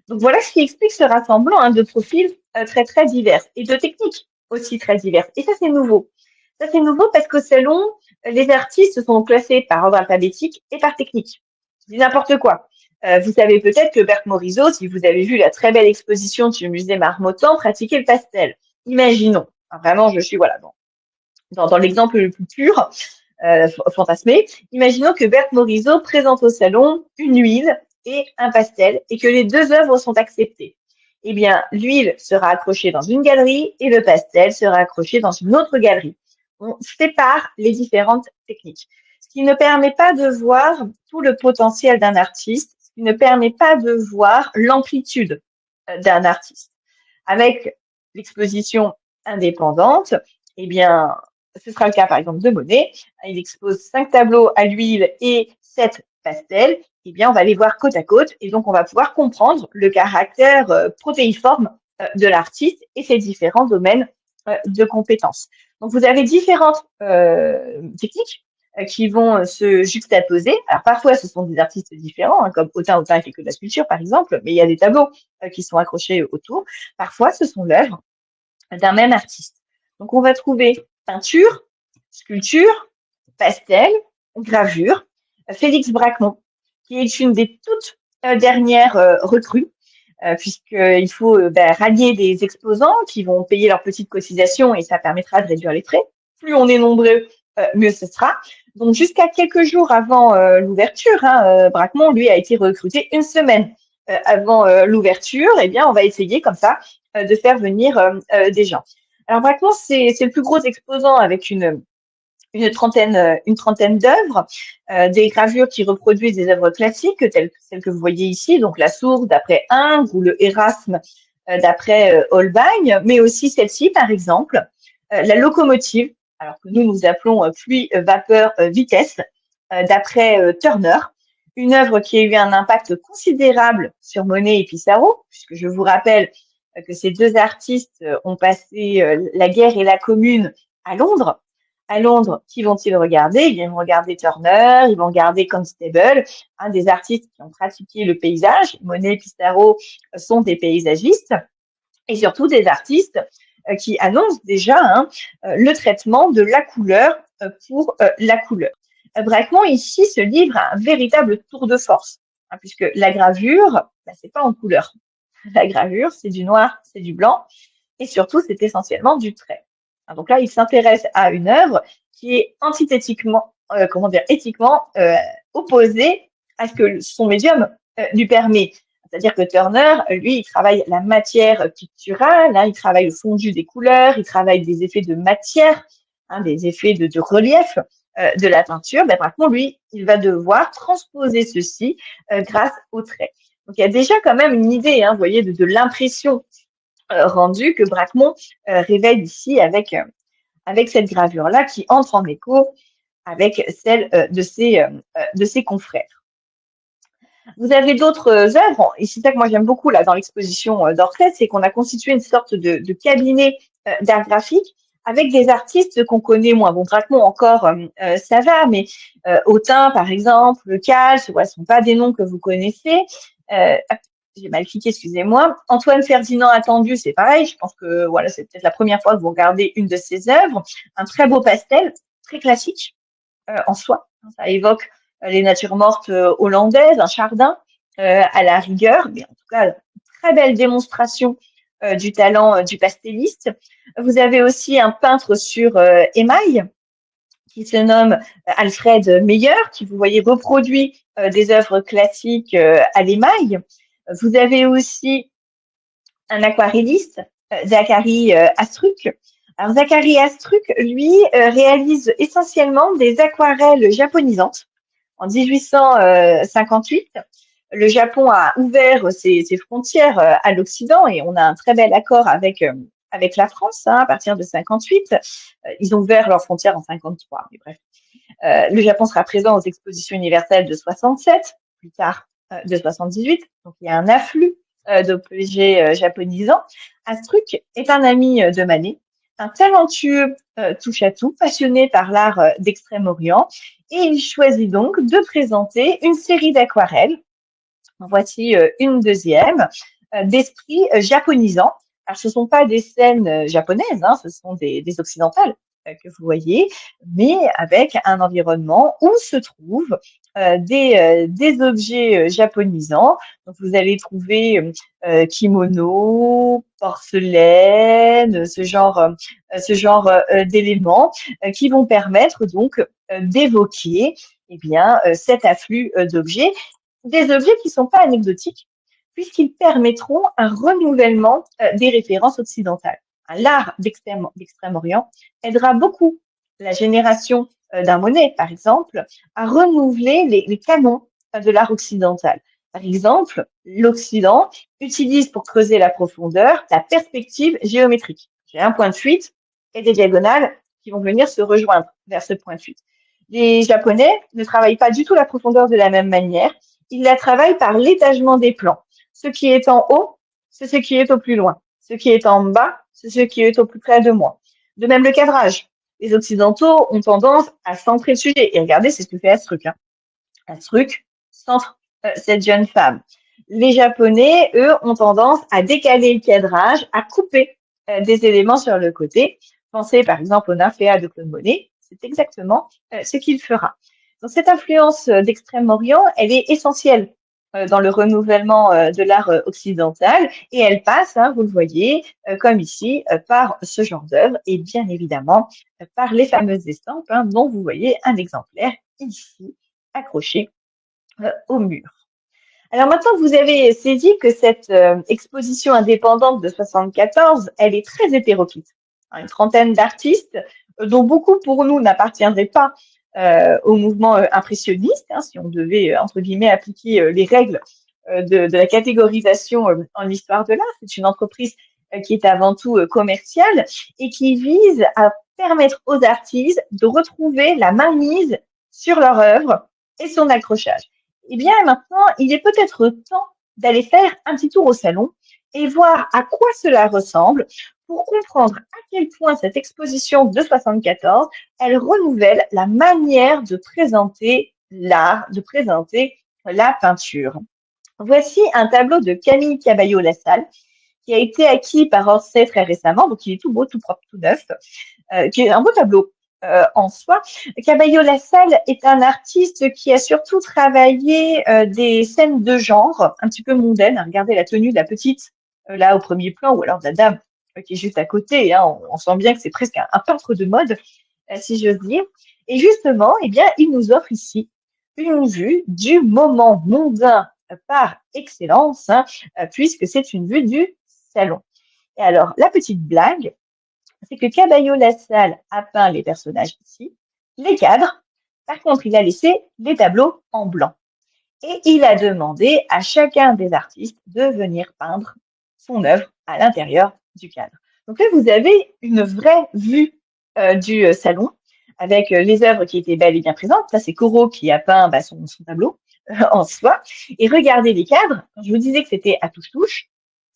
Donc, voilà ce qui explique ce rassemblement de profils très, très divers et de techniques aussi très diverses. Et ça, c'est nouveau. Ça, c'est nouveau parce qu'au salon, les artistes sont classés par ordre alphabétique et par technique. Je dis n'importe quoi. Vous savez peut-être que Berthe Morisot, si vous avez vu la très belle exposition du musée Marmottan, pratiquait le pastel. Imaginons. Vraiment, je suis voilà dans l'exemple le plus pur, fantasmé. Imaginons que Berthe Morisot présente au salon une huile et un pastel et que les deux œuvres sont acceptées. Eh bien, l'huile sera accrochée dans une galerie et le pastel sera accroché dans une autre galerie. On sépare les différentes techniques, ce qui ne permet pas de voir tout le potentiel d'un artiste, ce qui ne permet pas de voir l'amplitude d'un artiste. Avec l'exposition indépendante, eh bien, ce sera le cas par exemple de Monet. Il expose 5 tableaux à l'huile et 7 pastels. Eh bien, on va les voir côte à côte et donc on va pouvoir comprendre le caractère protéiforme de l'artiste et ses différents domaines de compétences. Donc, vous avez différentes techniques qui vont se juxtaposer. Alors, parfois, ce sont des artistes différents, hein, comme Autain fait que de la sculpture, par exemple, mais il y a des tableaux qui sont accrochés autour. Parfois, ce sont l'œuvre d'un même artiste. Donc, on va trouver peinture, sculpture, pastel, gravure. Félix Bracquemond, qui est une des toutes dernières recrues, puisqu'il faut rallier des exposants qui vont payer leurs petites cotisations et ça permettra de réduire les frais. Plus on est nombreux, mieux ce sera. Donc, jusqu'à quelques jours avant l'ouverture, Bracquemond, lui, a été recruté une semaine avant l'ouverture. Eh bien, on va essayer comme ça de faire venir des gens. Alors, Bracquemond, c'est le plus gros exposant avec une trentaine d'œuvres, des gravures qui reproduisent des œuvres classiques, telles que celles que vous voyez ici, donc la Source d'après Ingres ou le Érasme d'après Holbein, mais aussi celle-ci, par exemple, la locomotive, alors que nous appelons pluie, vapeur, vitesse, d'après Turner, une œuvre qui a eu un impact considérable sur Monet et Pissarro, puisque je vous rappelle que ces deux artistes ont passé la guerre et la Commune à Londres. À Londres, qui vont-ils regarder? Ils vont regarder Turner, ils vont regarder Constable, des artistes qui ont pratiqué le paysage. Monet et Pissarro sont des paysagistes et surtout des artistes qui annonce déjà le traitement de la couleur pour la couleur. Bracquemont ici se livre à un véritable tour de force, puisque la gravure, c'est pas en couleur. La gravure, c'est du noir, c'est du blanc, et surtout, c'est essentiellement du trait. Donc là, il s'intéresse à une œuvre qui est antithétiquement, éthiquement opposée à ce que son médium lui permet. C'est-à-dire que Turner, lui, il travaille la matière picturale, il travaille le fondu des couleurs, il travaille des effets de matière, des effets de relief de la peinture. Bracquemont, lui, il va devoir transposer ceci grâce au trait. Donc, il y a déjà quand même une idée, vous voyez, de l'impression rendue que Bracquemont révèle ici avec cette gravure-là qui entre en écho avec celle de ses confrères. Vous avez d'autres œuvres, et c'est ça que moi j'aime beaucoup là dans l'exposition d'Orsay, c'est qu'on a constitué une sorte de cabinet d'art graphique avec des artistes qu'on connaît moins. Bon, Bracquemont encore, ça va, mais Autain, par exemple, Cal, ce ne sont pas des noms que vous connaissez. J'ai mal cliqué, excusez-moi. Antoine Ferdinand Attendu, c'est pareil. Je pense que voilà, c'est peut-être la première fois que vous regardez une de ses œuvres. Un très beau pastel, très classique en soi. Ça évoque les natures mortes hollandaises, un Chardin à la rigueur, mais en tout cas, une très belle démonstration du talent du pastelliste. Vous avez aussi un peintre sur émail qui se nomme Alfred Meyer, qui, vous voyez, reproduit des œuvres classiques à l'émail. Vous avez aussi un aquarelliste, Zachary Astruc. Alors, Zachary Astruc, lui, réalise essentiellement des aquarelles japonisantes. En 1858, le Japon a ouvert ses frontières à l'Occident et on a un très bel accord avec la France à partir de 58. Ils ont ouvert leurs frontières en 53, mais bref. Le Japon sera présent aux expositions universelles de 67, plus tard de 78. Donc, il y a un afflux d'objets japonisants. Astruc est un ami de Manet, un talentueux touche-à-tout, passionné par l'art d'Extrême-Orient, et il choisit donc de présenter une série d'aquarelles. Voici une deuxième, d'esprit japonisant. Alors, ce ne sont pas des scènes japonaises, ce sont des occidentales que vous voyez, mais avec un environnement où se trouvent des objets japonisants. Donc, vous allez trouver kimono, porcelaine, ce genre d'éléments qui vont permettre donc d'évoquer cet afflux d'objets, des objets qui ne sont pas anecdotiques, puisqu'ils permettront un renouvellement des références occidentales. L'art d'Extrême-Orient aidera beaucoup la génération d'un Monet, par exemple, à renouveler les canons de l'art occidental. Par exemple, l'Occident utilise pour creuser la profondeur la perspective géométrique. J'ai un point de fuite et des diagonales qui vont venir se rejoindre vers ce point de fuite. Les Japonais ne travaillent pas du tout la profondeur de la même manière. Ils la travaillent par l'étagement des plans. Ce qui est en haut, c'est ce qui est au plus loin. Ce qui est en bas, c'est ce qui est au plus près de moi. De même, le cadrage. Les Occidentaux ont tendance à centrer le sujet. Et regardez, c'est ce que fait Astruc. Astruc centre cette jeune femme. Les Japonais, eux, ont tendance à décaler le cadrage, à couper des éléments sur le côté. Pensez par exemple au Nymphéa de Claude Monet. C'est exactement ce qu'il fera. Donc, cette influence d'Extrême-Orient, elle est essentielle dans le renouvellement de l'art occidental et elle passe, vous le voyez, comme ici, par ce genre d'œuvre et bien évidemment par les fameuses estampes dont vous voyez un exemplaire ici accroché au mur. Alors maintenant que vous avez saisi que cette exposition indépendante de 74, elle est très hétéroclite. Une trentaine d'artistes dont beaucoup pour nous n'appartiendraient pas au mouvement impressionniste, si on devait, entre guillemets, appliquer les règles de la catégorisation en histoire de l'art. C'est une entreprise qui est avant tout commerciale et qui vise à permettre aux artistes de retrouver la mainmise sur leur œuvre et son accrochage. Eh bien, maintenant, il est peut-être temps d'aller faire un petit tour au salon et voir à quoi cela ressemble pour comprendre à quel point cette exposition de 74, elle renouvelle la manière de présenter l'art, de présenter la peinture. Voici un tableau de Camille Caballo-Lassalle, qui a été acquis par Orsay très récemment, donc il est tout beau, tout propre, tout neuf, qui est un beau tableau en soi. Caballo-Lassalle est un artiste qui a surtout travaillé des scènes de genre, un petit peu mondaines. Regardez la tenue de la petite, là, au premier plan, ou alors de la dame qui est juste à côté. Hein. On sent bien que c'est presque un peintre de mode, si j'ose dire. Et justement, eh bien, il nous offre ici une vue du moment mondain par excellence, hein, puisque c'est une vue du salon. Et alors, la petite blague, c'est que Caballo-Lassalle a peint les personnages ici, les cadres. Par contre, il a laissé les tableaux en blanc. Et il a demandé à chacun des artistes de venir peindre son œuvre à l'intérieur du cadre. Donc là, vous avez une vraie vue du salon avec les œuvres qui étaient belles et bien présentes. Là, c'est Corot qui a peint son tableau en soi. Et regardez les cadres. Quand je vous disais que c'était à touche-touche,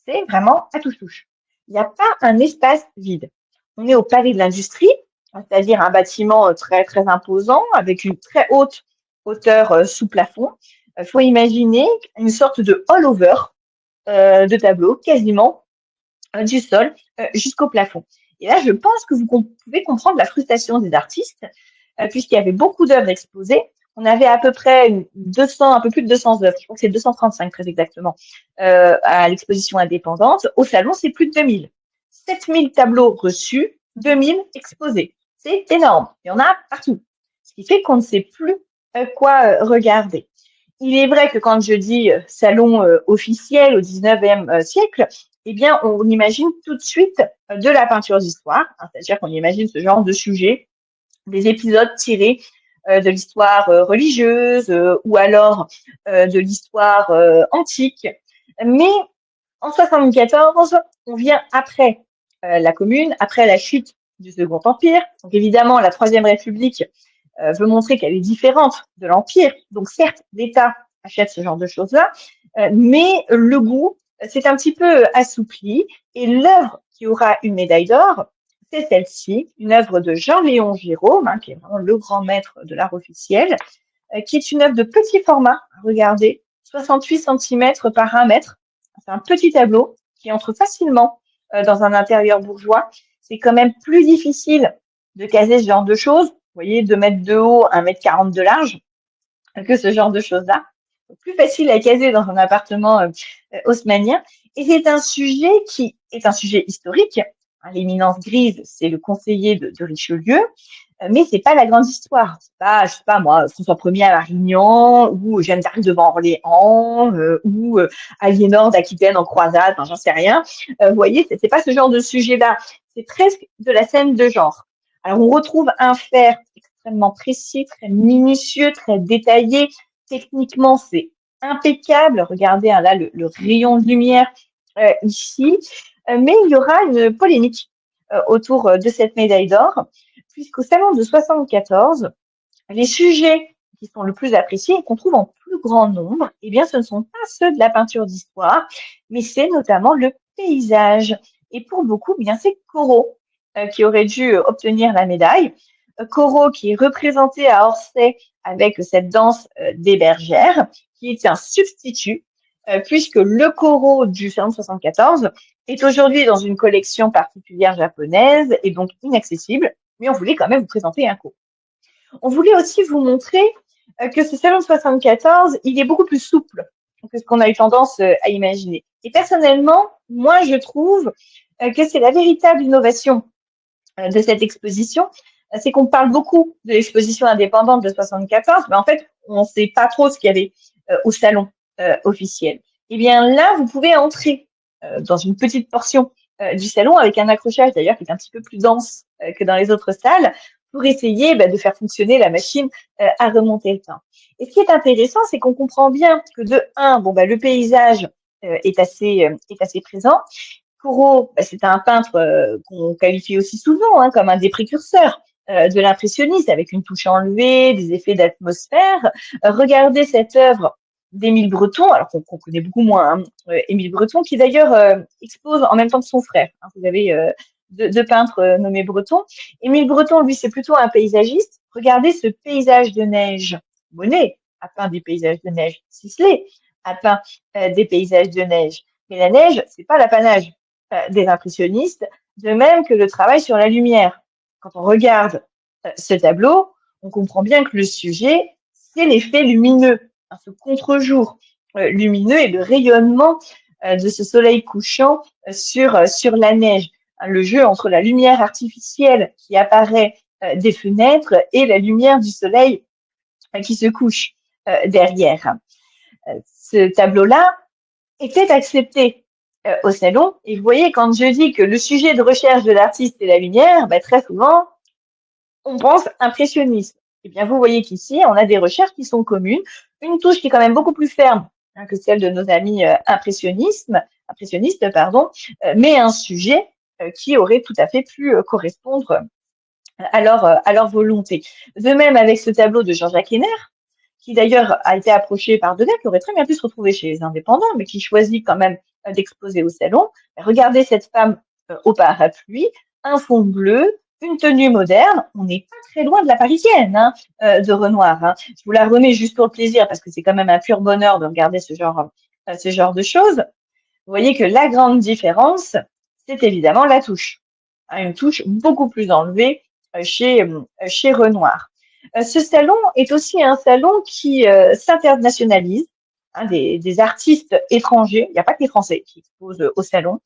c'est vraiment à touche-touche. Il n'y a pas un espace vide. On est au Palais de l'Industrie, c'est-à-dire un bâtiment très, très imposant avec une très haute hauteur sous plafond. Il faut imaginer une sorte de all-over de tableau, quasiment du sol jusqu'au plafond. Et là, je pense que vous pouvez comprendre la frustration des artistes, puisqu'il y avait beaucoup d'œuvres exposées. On avait à peu près 200, un peu plus de 200 œuvres, je crois que c'est 235 très exactement, à l'exposition indépendante. Au salon, c'est plus de 2000. 7000 tableaux reçus, 2000 exposés. C'est énorme. Il y en a partout. Ce qui fait qu'on ne sait plus quoi regarder. Il est vrai que quand je dis salon officiel au 19e siècle, eh bien, on imagine tout de suite de la peinture d'histoire, hein, c'est-à-dire qu'on imagine ce genre de sujet, des épisodes tirés de l'histoire religieuse ou alors de l'histoire antique. Mais en 74, on vient après la Commune, après la chute du Second Empire. Donc évidemment, la Troisième République veut montrer qu'elle est différente de l'Empire. Donc certes, l'État achète ce genre de choses-là, mais le goût s'est un petit peu assoupli et l'œuvre qui aura une médaille d'or, c'est celle-ci, une œuvre de Jean-Léon Giraud, hein, qui est vraiment le grand maître de l'art officiel, qui est une œuvre de petit format. Regardez, 68 cm par 1 mètre. C'est un petit tableau qui entre facilement dans un intérieur bourgeois. C'est quand même plus difficile de caser ce genre de choses. Vous voyez, 2 mètres de haut, 1,40 m de large, que ce genre de choses-là. Plus facile à caser dans un appartement haussmannien. Et c'est un sujet qui est un sujet historique. L'éminence grise, c'est le conseiller de Richelieu, mais c'est pas la grande histoire. C'est pas, je sais pas moi, François Ier à Marignan, ou Jeanne d'Arc devant Orléans, ou Aliénor d'Aquitaine en croisade, enfin j'en sais rien. Vous voyez, c'est pas ce genre de sujet-là. C'est presque de la scène de genre. Alors on retrouve un faire extrêmement précis, très minutieux, très détaillé. Techniquement, c'est impeccable. Regardez hein, là le rayon de lumière ici. Mais il y aura une polémique autour de cette médaille d'or, puisqu'au salon de 74, les sujets qui sont le plus appréciés et qu'on trouve en plus grand nombre, eh bien, ce ne sont pas ceux de la peinture d'histoire, mais c'est notamment le paysage. Et pour beaucoup, eh bien, c'est Corot qui aurait dû obtenir la médaille. Corot qui est représenté à Orsay avec cette danse des bergères, qui est un substitut, puisque le Corot du salon de 74 est aujourd'hui dans une collection particulière japonaise et donc inaccessible, mais on voulait quand même vous présenter un Corot. On voulait aussi vous montrer que ce salon de 74, il est beaucoup plus souple que ce qu'on a eu tendance à imaginer. Et personnellement, moi, je trouve que c'est la véritable innovation de cette exposition, c'est qu'on parle beaucoup de l'exposition indépendante de 74, mais en fait, on ne sait pas trop ce qu'il y avait au salon officiel. Eh bien là, vous pouvez entrer dans une petite portion du salon avec un accrochage d'ailleurs qui est un petit peu plus dense que dans les autres salles pour essayer de faire fonctionner la machine à remonter le temps. Et ce qui est intéressant, c'est qu'on comprend bien que de un, le paysage est assez présent. Corot, c'est un peintre qu'on qualifie aussi souvent hein, comme un des précurseurs de l'impressionniste, avec une touche enlevée, des effets d'atmosphère. Regardez cette œuvre d'Émile Breton, alors qu'on connaît beaucoup moins, hein, Émile Breton, qui d'ailleurs expose en même temps que son frère. Hein, vous avez deux peintres nommés Breton. Émile Breton, lui, c'est plutôt un paysagiste. Regardez ce paysage de neige. Monet a peint des paysages de neige. Sisley a peint des paysages de neige. Mais la neige, c'est pas l'apanage des impressionnistes, de même que le travail sur la lumière. Quand on regarde ce tableau, on comprend bien que le sujet, c'est l'effet lumineux, hein, ce contre-jour lumineux et le rayonnement de ce soleil couchant sur la neige. Hein, le jeu entre la lumière artificielle qui apparaît des fenêtres et la lumière du soleil qui se couche derrière. Ce tableau-là était accepté au salon. Et vous voyez, quand je dis que le sujet de recherche de l'artiste est la lumière, très souvent, on pense impressionnisme. Eh bien, vous voyez qu'ici, on a des recherches qui sont communes, une touche qui est quand même beaucoup plus ferme que celle de nos amis impressionnistes, mais un sujet qui aurait tout à fait pu correspondre à leur volonté. De même avec ce tableau de Jean-Jacques Henner, qui d'ailleurs a été approché par Degas, qui aurait très bien pu se retrouver chez les indépendants, mais qui choisit quand même d'exposer au salon. Regardez cette femme au parapluie, un fond bleu, une tenue moderne. On n'est pas très loin de la parisienne de Renoir. Hein. Je vous la remets juste pour le plaisir, parce que c'est quand même un pur bonheur de regarder ce genre de choses. Vous voyez que la grande différence, c'est évidemment la touche. Hein, une touche beaucoup plus enlevée chez Renoir. Ce salon est aussi un salon qui s'internationalise, hein, des artistes étrangers. Il n'y a pas que les Français qui exposent au salon.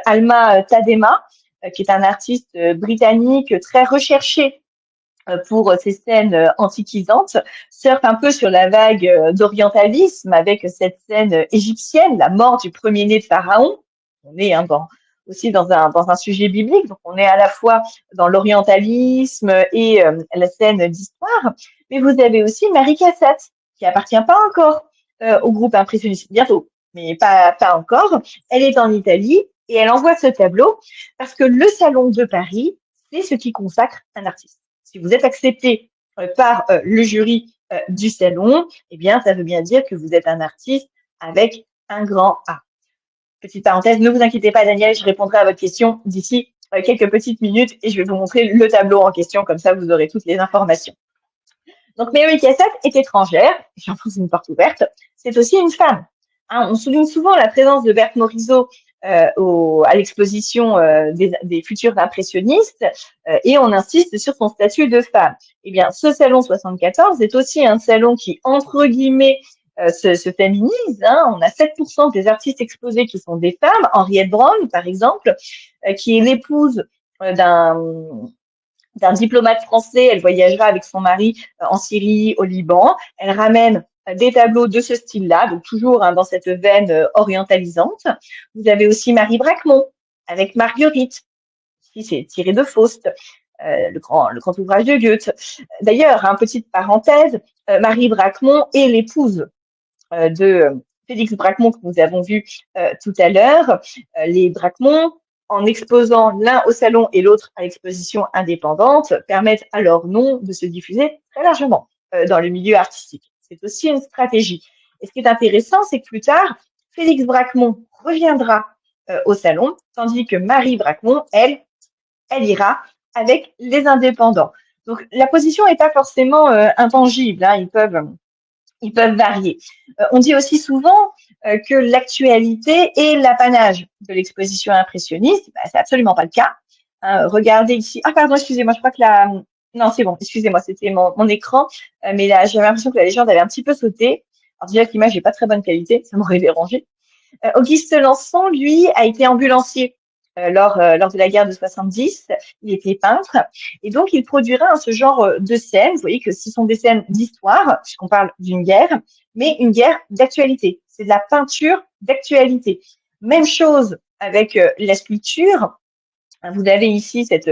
Alma Tadema, qui est un artiste britannique très recherché pour ses scènes antiquisantes, surfe un peu sur la vague d'orientalisme avec cette scène égyptienne, la mort du premier-né de Pharaon. On est aussi dans un sujet biblique, donc on est à la fois dans l'orientalisme et la scène d'histoire, mais vous avez aussi Marie Cassatt, qui appartient pas encore au groupe impressionniste, bientôt, mais pas encore. Elle est en Italie et elle envoie ce tableau parce que le Salon de Paris, c'est ce qui consacre un artiste. Si vous êtes accepté par le jury du salon, eh bien, ça veut bien dire que vous êtes un artiste avec un grand A. Petite parenthèse, ne vous inquiétez pas, Daniel, je répondrai à votre question d'ici quelques petites minutes et je vais vous montrer le tableau en question, comme ça vous aurez toutes les informations. Donc, Mary Cassatt est étrangère, j'enfonce une porte ouverte, c'est aussi une femme. Hein, on souligne souvent la présence de Berthe Morisot à l'exposition des futurs impressionnistes et on insiste sur son statut de femme. Eh bien, ce salon 74 est aussi un salon qui, entre guillemets, se féminise. Hein. On a 7% des artistes exposés qui sont des femmes. Henriette Brown, par exemple, qui est l'épouse d'un diplomate français. Elle voyagera avec son mari en Syrie, au Liban. Elle ramène des tableaux de ce style-là, donc toujours dans cette veine orientalisante. Vous avez aussi Marie Bracmont avec Marguerite. Ici, c'est tiré de Faust, le grand ouvrage de Goethe. D'ailleurs, petite parenthèse, Marie Bracmont est l'épouse de Félix Bracmont que nous avons vu tout à l'heure. Les Bracmont, en exposant l'un au salon et l'autre à l'exposition indépendante, permettent à leur nom de se diffuser très largement dans le milieu artistique. C'est aussi une stratégie. Et ce qui est intéressant, c'est que plus tard, Félix Bracmont reviendra au salon, tandis que Marie Bracmont, elle ira avec les indépendants. Donc, la position n'est pas forcément intangible. Hein, ils peuvent varier. On dit aussi souvent que l'actualité est l'apanage de l'exposition impressionniste. C'est absolument pas le cas. Regardez ici. Ah pardon, excusez-moi, je crois que non, c'est bon, excusez-moi, c'était mon écran. Mais là, j'avais l'impression que la légende avait un petit peu sauté. Alors déjà que l'image n'est pas très bonne qualité, ça m'aurait dérangé. Auguste Lançon, lui, a été ambulancier lors de la guerre de 70. Il était peintre et donc il produira ce genre de scènes. Vous voyez que ce sont des scènes d'histoire, puisqu'on parle d'une guerre, mais une guerre d'actualité. C'est de la peinture d'actualité. Même chose avec la sculpture. Vous avez ici cette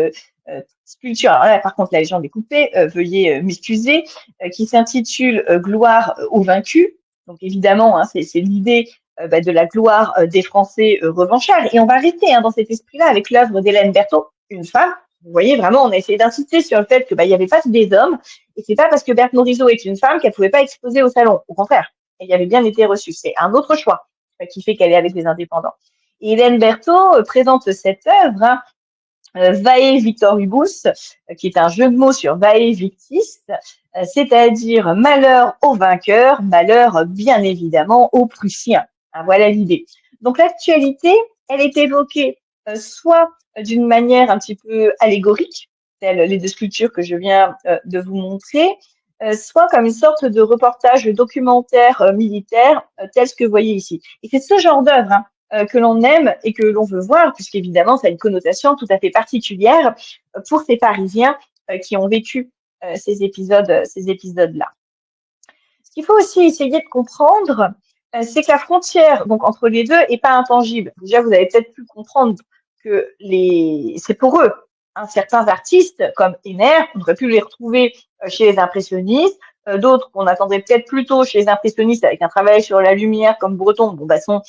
sculpture, alors là, par contre, la légende est coupée, veuillez m'excuser, qui s'intitule Gloire aux vaincus. Donc évidemment, c'est l'idée de la gloire des Français revanchards. Et on va rester dans cet esprit-là avec l'œuvre d'Hélène Berthaud, une femme. Vous voyez, vraiment, on a essayé d'insister sur le fait que il y avait pas que des hommes, et c'est pas parce que Berthe Morisot est une femme qu'elle pouvait pas exposer au salon. Au contraire, elle y avait bien été reçue. C'est un autre choix qui fait qu'elle est avec les indépendants. Et Hélène Berthaud présente cette œuvre, Vae Victoribus, qui est un jeu de mots sur Vae Victis, c'est-à-dire malheur aux vainqueurs, malheur bien évidemment aux Prussiens. Voilà l'idée. Donc l'actualité, elle est évoquée soit d'une manière un petit peu allégorique, telles les deux sculptures que je viens de vous montrer, soit comme une sorte de reportage documentaire militaire, tel ce que vous voyez ici. Et c'est ce genre d'œuvre que l'on aime et que l'on veut voir, puisqu'évidemment, ça a une connotation tout à fait particulière pour ces Parisiens qui ont vécu ces épisodes-là. Ce qu'il faut aussi essayer de comprendre, c'est que la frontière donc entre les deux est pas intangible. Déjà, vous avez peut-être pu comprendre que c'est pour eux. Certains artistes comme Henner, on aurait pu les retrouver chez les impressionnistes, d'autres qu'on attendrait peut-être plutôt chez les impressionnistes avec un travail sur la lumière comme Breton, sont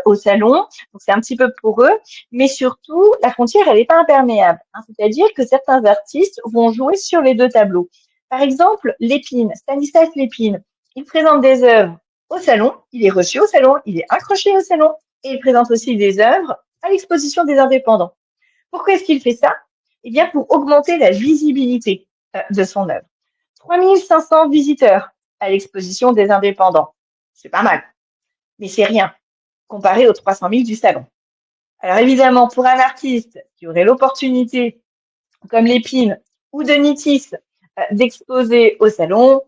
au salon. Donc c'est un petit peu pour eux, mais surtout la frontière elle n'est pas imperméable. C'est-à-dire que certains artistes vont jouer sur les deux tableaux. Par exemple, Lépine, Stanislas Lépine, il présente des œuvres au salon, il est reçu au salon, il est accroché au salon et il présente aussi des œuvres à l'exposition des indépendants. Pourquoi est-ce qu'il fait ça? Eh bien, pour augmenter la visibilité de son œuvre. 3500 visiteurs à l'exposition des indépendants. C'est pas mal, mais c'est rien comparé aux 300 000 du salon. Alors évidemment, pour un artiste qui aurait l'opportunité, comme Lépine ou de Nitis, d'exposer au salon,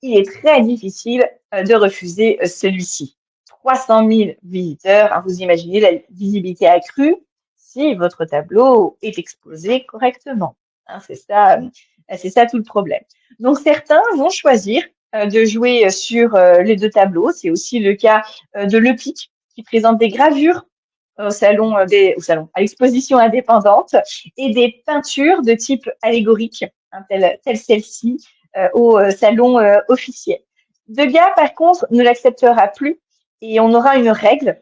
il est très difficile de refuser celui-ci. 300 000 visiteurs, vous imaginez la visibilité accrue si votre tableau est exposé correctement. C'est ça tout le problème. Donc certains vont choisir de jouer sur les deux tableaux. C'est aussi le cas de Lepic qui présente des gravures à l'exposition indépendante et des peintures de type allégorique, telle celle-ci, au salon officiel. Degas, par contre, ne l'acceptera plus et on aura une règle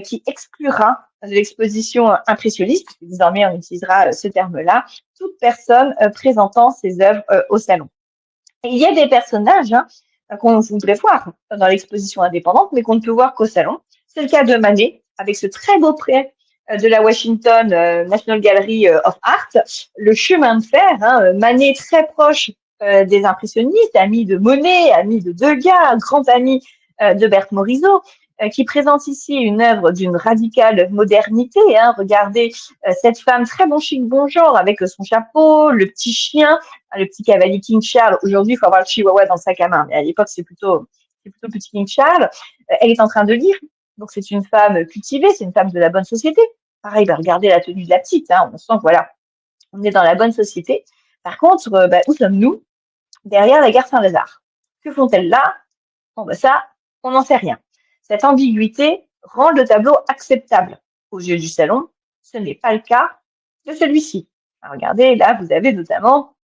qui exclura de l'exposition impressionniste, désormais on utilisera ce terme-là, toute personne présentant ses œuvres au salon. Et il y a des personnages qu'on voudrait voir dans l'exposition indépendante, mais qu'on ne peut voir qu'au salon. C'est le cas de Manet, avec ce très beau prêt de la Washington National Gallery of Art, le chemin de fer, Manet très proche des impressionnistes, ami de Monet, ami de Degas, grand ami de Berthe Morisot, qui présente ici une œuvre d'une radicale modernité. Regardez cette femme très bon chic, bon genre, avec son chapeau, le petit chien, le petit cavalier King Charles. Aujourd'hui, il faut avoir le chihuahua dans le sac à main, mais à l'époque, c'est plutôt petit King Charles. Elle est en train de lire, donc c'est une femme cultivée, c'est une femme de la bonne société. Pareil, regardez la tenue de la petite, on sent que voilà, on est dans la bonne société. Par contre, où sommes-nous? Derrière la gare Saint-Lazare. Que font-elles là? Ça, on n'en sait rien. Cette ambiguïté rend le tableau acceptable aux yeux du salon. Ce n'est pas le cas de celui-ci. Regardez, là, vous avez notamment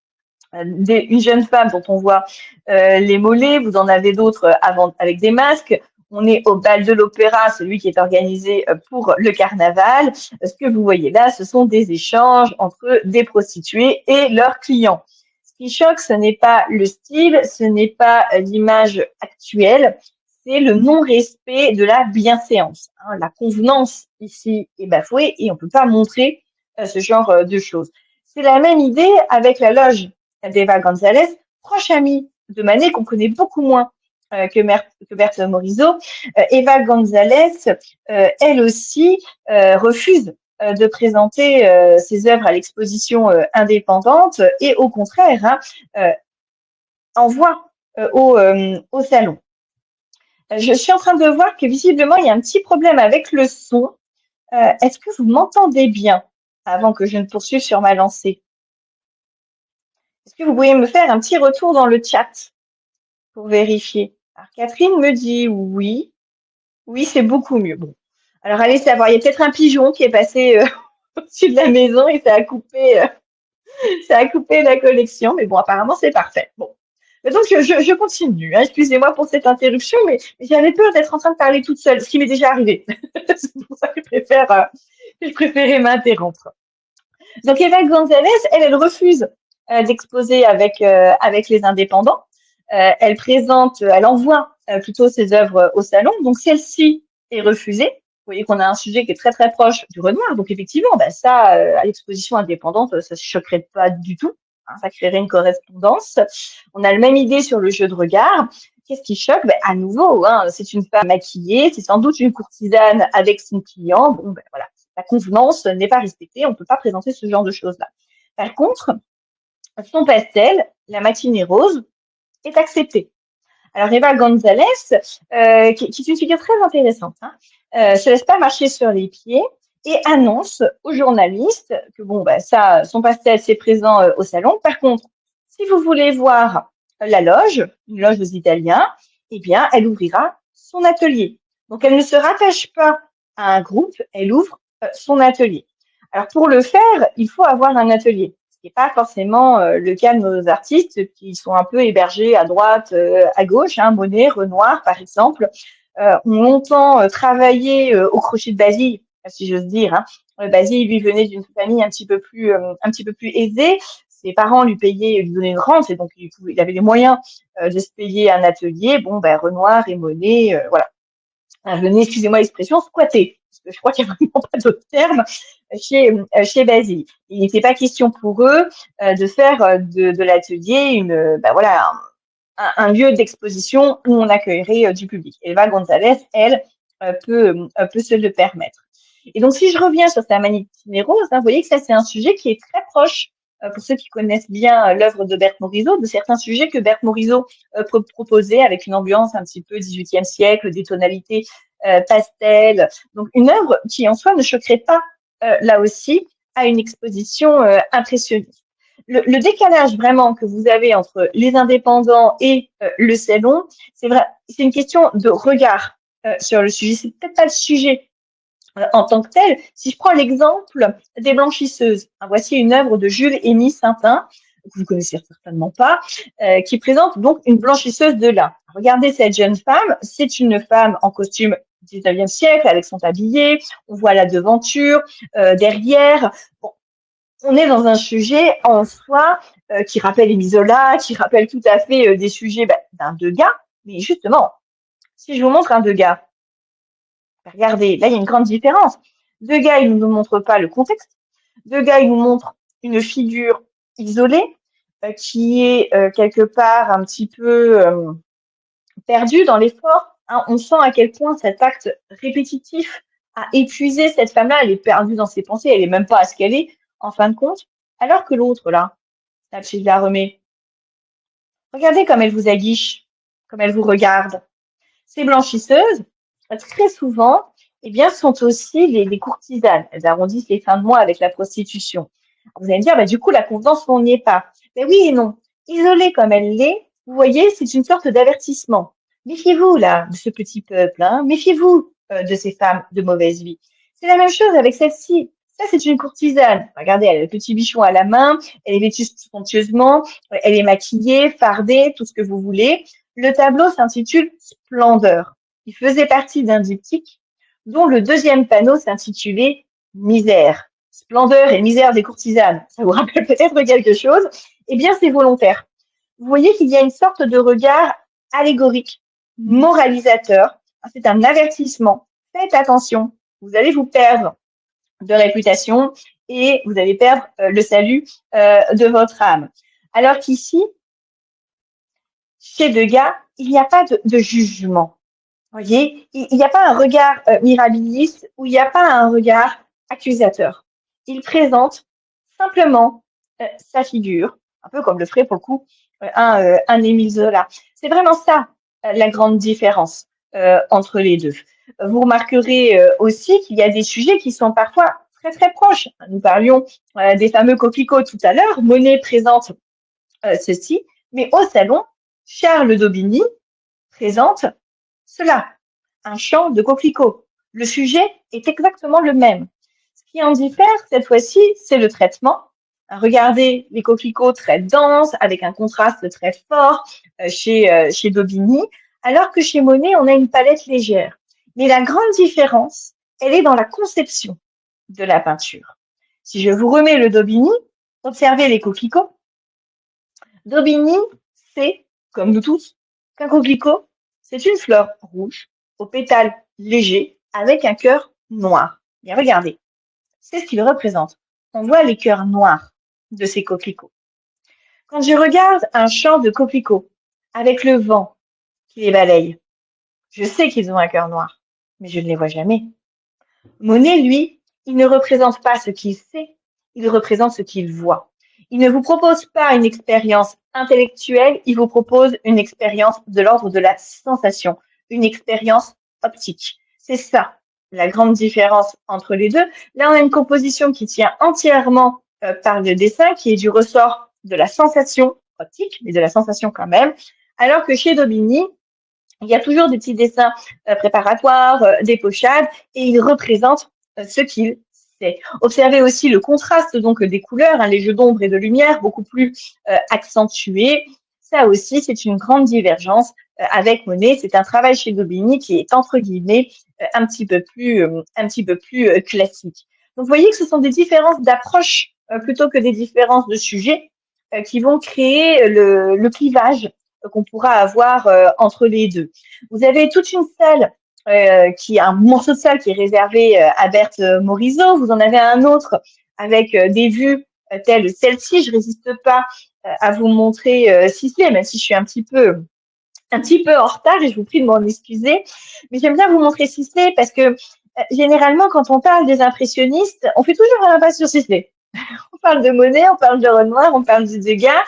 une jeune femme dont on voit les mollets. Vous en avez d'autres avec des masques. On est au bal de l'opéra, celui qui est organisé pour le carnaval. Ce que vous voyez là, ce sont des échanges entre des prostituées et leurs clients. Ce qui choque, ce n'est pas le style, ce n'est pas l'image actuelle, c'est le non-respect de la bienséance. La convenance ici est bafouée et on ne peut pas montrer ce genre de choses. C'est la même idée avec la loge d'Eva González, proche amie de Manet, qu'on connaît beaucoup moins que Berthe Morisot. Eva González, elle aussi, refuse de présenter ses œuvres à l'exposition indépendante et au contraire envoie au salon. Je suis en train de voir que visiblement il y a un petit problème avec le son. Est-ce que vous m'entendez bien avant que je ne poursuive sur ma lancée? Est-ce que vous pouvez me faire un petit retour dans le chat pour vérifier? Alors Catherine me dit oui. Oui, c'est beaucoup mieux. Bon. Alors allez savoir, il y a peut-être un pigeon qui est passé au-dessus de la maison et ça a coupé la connexion, mais bon, apparemment c'est parfait. Bon. Donc je continue. Excusez-moi pour cette interruption, mais j'avais peur d'être en train de parler toute seule, ce qui m'est déjà arrivé. C'est pour ça que je préférais m'interrompre. Donc Eva González, elle refuse d'exposer avec les indépendants. Elle envoie plutôt ses œuvres au salon. Donc celle-ci est refusée. Vous voyez qu'on a un sujet qui est très très proche du Renoir. Donc effectivement, ça à l'exposition indépendante, ça se choquerait pas du tout. Ça créerait une correspondance. On a la même idée sur le jeu de regard. Qu'est-ce qui choque? À nouveau, c'est une femme maquillée, c'est sans doute une courtisane avec son client. Bon, voilà, la convenance n'est pas respectée, on ne peut pas présenter ce genre de choses-là. Par contre, son pastel, la matinée rose, est accepté. Alors Eva González, qui est une figure très intéressante, se laisse pas marcher sur les pieds et annonce aux journalistes que ça, son pastel c'est présent au salon. Par contre, si vous voulez voir la loge, une loge aux Italiens, eh bien, elle ouvrira son atelier. Donc, elle ne se rattache pas à un groupe, elle ouvre son atelier. Alors, pour le faire, il faut avoir un atelier. Ce n'est pas forcément le cas de nos artistes qui sont un peu hébergés à droite, à gauche. Monet, Renoir, par exemple, ont longtemps travaillé au crochet de Basile, si j'ose dire. Basile, lui, venait d'une famille un petit peu plus aisée. Ses parents lui donnaient une rente, et donc il avait les moyens de se payer un atelier. Renoir et Monet, voilà. Venez, excusez-moi l'expression, squatter. Parce que je crois qu'il n'y a vraiment pas d'autre terme chez Basile. Il n'était pas question pour eux de faire de l'atelier un lieu d'exposition où on accueillerait du public. Eva González, elle, peut se le permettre. Et donc, si je reviens sur sa matinée rose, vous voyez que ça, c'est un sujet qui est très proche, pour ceux qui connaissent bien l'œuvre de Berthe Morisot, de certains sujets que Berthe Morisot proposait avec une ambiance un petit peu 18e siècle, des tonalités pastel. Donc, une œuvre qui, en soi, ne choquerait pas, là aussi, à une exposition impressionniste. Le décalage vraiment que vous avez entre les indépendants et le salon, c'est une question de regard sur le sujet. C'est peut-être pas le sujet en tant que tel. Si je prends l'exemple des blanchisseuses, voici une œuvre de Jules-Émile Saintin, que vous connaissez certainement pas, qui présente donc une blanchisseuse de lin. Regardez cette jeune femme, c'est une femme en costume du 19e siècle avec son tablier, on voit la devanture, derrière. Bon, on est dans un sujet en soi qui rappelle Émile Zola, qui rappelle tout à fait des sujets d'un Degas. Mais justement, si je vous montre un Degas, regardez, là il y a une grande différence. Degas, il ne nous montre pas le contexte. Degas, il nous montre une figure isolée qui est quelque part un petit peu perdue dans l'effort. On sent à quel point cet acte répétitif a épuisé cette femme-là. Elle est perdue dans ses pensées, elle n'est même pas à ce qu'elle est, en fin de compte. Alors que l'autre, là, la petite la remet. Regardez comme elle vous aguiche, comme elle vous regarde. Ces blanchisseuses, très souvent, sont aussi les courtisanes. Elles arrondissent les fins de mois avec la prostitution. Vous allez me dire, du coup, la convenance, on n'y est pas. Mais oui et non. Isolée comme elle l'est, vous voyez, c'est une sorte d'avertissement. Méfiez-vous, là, de ce petit peuple. Méfiez-vous de ces femmes de mauvaise vie. C'est la même chose avec celle-ci. Ça, c'est une courtisane. Regardez, elle a le petit bichon à la main, elle est vêtue somptueusement, elle est maquillée, fardée, tout ce que vous voulez. Le tableau s'intitule Splendeur. Il faisait partie d'un diptyque dont le deuxième panneau s'intitulait Misère. Splendeur et misère des courtisanes. Ça vous rappelle peut-être quelque chose? Eh bien, c'est volontaire. Vous voyez qu'il y a une sorte de regard allégorique, moralisateur. C'est un avertissement. Faites attention, vous allez vous perdre de réputation et vous allez perdre le salut de votre âme. Alors qu'ici, chez Degas, il n'y a pas de jugement. Vous voyez, il n'y a pas un regard mirabiliste ou il n'y a pas un regard accusateur. Il présente simplement sa figure, un peu comme le ferait pour le coup un Émile Zola. C'est vraiment ça la grande différence entre les deux. Vous remarquerez aussi qu'il y a des sujets qui sont parfois très très proches. Nous parlions des fameux coquelicots tout à l'heure. Monet présente ceci, mais au salon, Charles d'Aubigny présente cela, un champ de coquelicots. Le sujet est exactement le même. Ce qui en diffère cette fois-ci, c'est le traitement. Regardez les coquelicots très denses, avec un contraste très fort chez d'Aubigny, alors que chez Monet, on a une palette légère. Mais la grande différence, elle est dans la conception de la peinture. Si je vous remets le d'Aubigny, observez les coquelicots. D'Aubigny, c'est, comme nous tous, qu'un coquelicot, c'est une fleur rouge, aux pétales légers, avec un cœur noir. Bien, regardez, c'est ce qu'il représente. On voit les cœurs noirs de ces coquelicots. Quand je regarde un champ de coquelicots, avec le vent qui les balaye, je sais qu'ils ont un cœur noir, mais je ne les vois jamais. Monet, lui, Il ne représente pas ce qu'il sait, il représente ce qu'il voit. Il ne vous propose pas une expérience intellectuelle, il vous propose une expérience de l'ordre de la sensation, une expérience optique. C'est ça, la grande différence entre les deux. Là, on a une composition qui tient entièrement par le dessin, qui est du ressort de la sensation optique, mais de la sensation quand même, alors que chez Daubigny, il y a toujours des petits dessins préparatoires, des pochades, et il représente ce qu'il sait. Observez aussi le contraste donc des couleurs, les jeux d'ombre et de lumière beaucoup plus accentués. Ça aussi, c'est une grande divergence avec Monet. C'est un travail chez Daubigny qui est entre guillemets un petit peu plus classique. Donc, vous voyez que ce sont des différences d'approche plutôt que des différences de sujet qui vont créer le clivage qu'on pourra avoir entre les deux. Vous avez toute une salle un morceau de salle qui est réservé à Berthe Morisot. Vous en avez un autre avec des vues telles celle-ci. Je résiste pas à vous montrer Sisley, même si je suis un petit peu en retard et je vous prie de m'en excuser. Mais j'aime bien vous montrer Sisley parce que généralement, quand on parle des impressionnistes, on fait toujours un impasse sur Sisley. On parle de Monet, on parle de Renoir, on parle de Degas.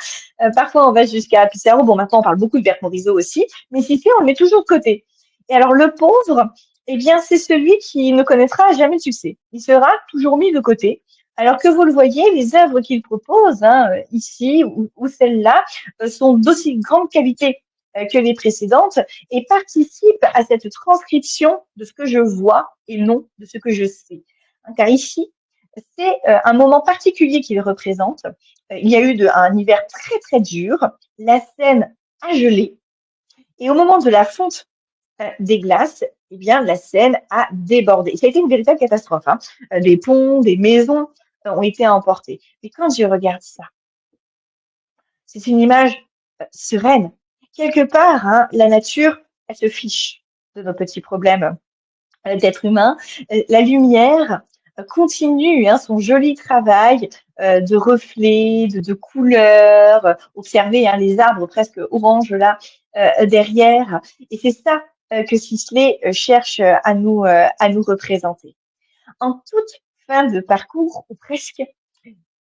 Parfois, on va jusqu'à Pissarro. Bon, maintenant, on parle beaucoup de Berthe Morisot aussi. Mais Sisley, on le met toujours de côté. Et alors, le pauvre, eh bien, c'est celui qui ne connaîtra jamais de succès. Il sera toujours mis de côté. Alors que vous le voyez, les œuvres qu'il propose, ici ou celle-là, sont d'aussi grande qualité que les précédentes et participent à cette transcription de ce que je vois et non de ce que je sais. Car ici, c'est un moment particulier qu'il représente. Il y a eu un hiver très très dur, la Seine a gelé et au moment de la fonte des glaces, eh bien la Seine a débordé. Ça a été une véritable catastrophe. Des ponts, des maisons ont été emportés. Et quand je regarde ça, c'est une image sereine. Quelque part, la nature, elle se fiche de nos petits problèmes d'être humain. La lumière continue son joli travail de reflets, de couleurs. Observez les arbres presque orange là derrière. Et c'est ça que Sisley cherche à nous représenter. En toute fin de parcours, ou presque,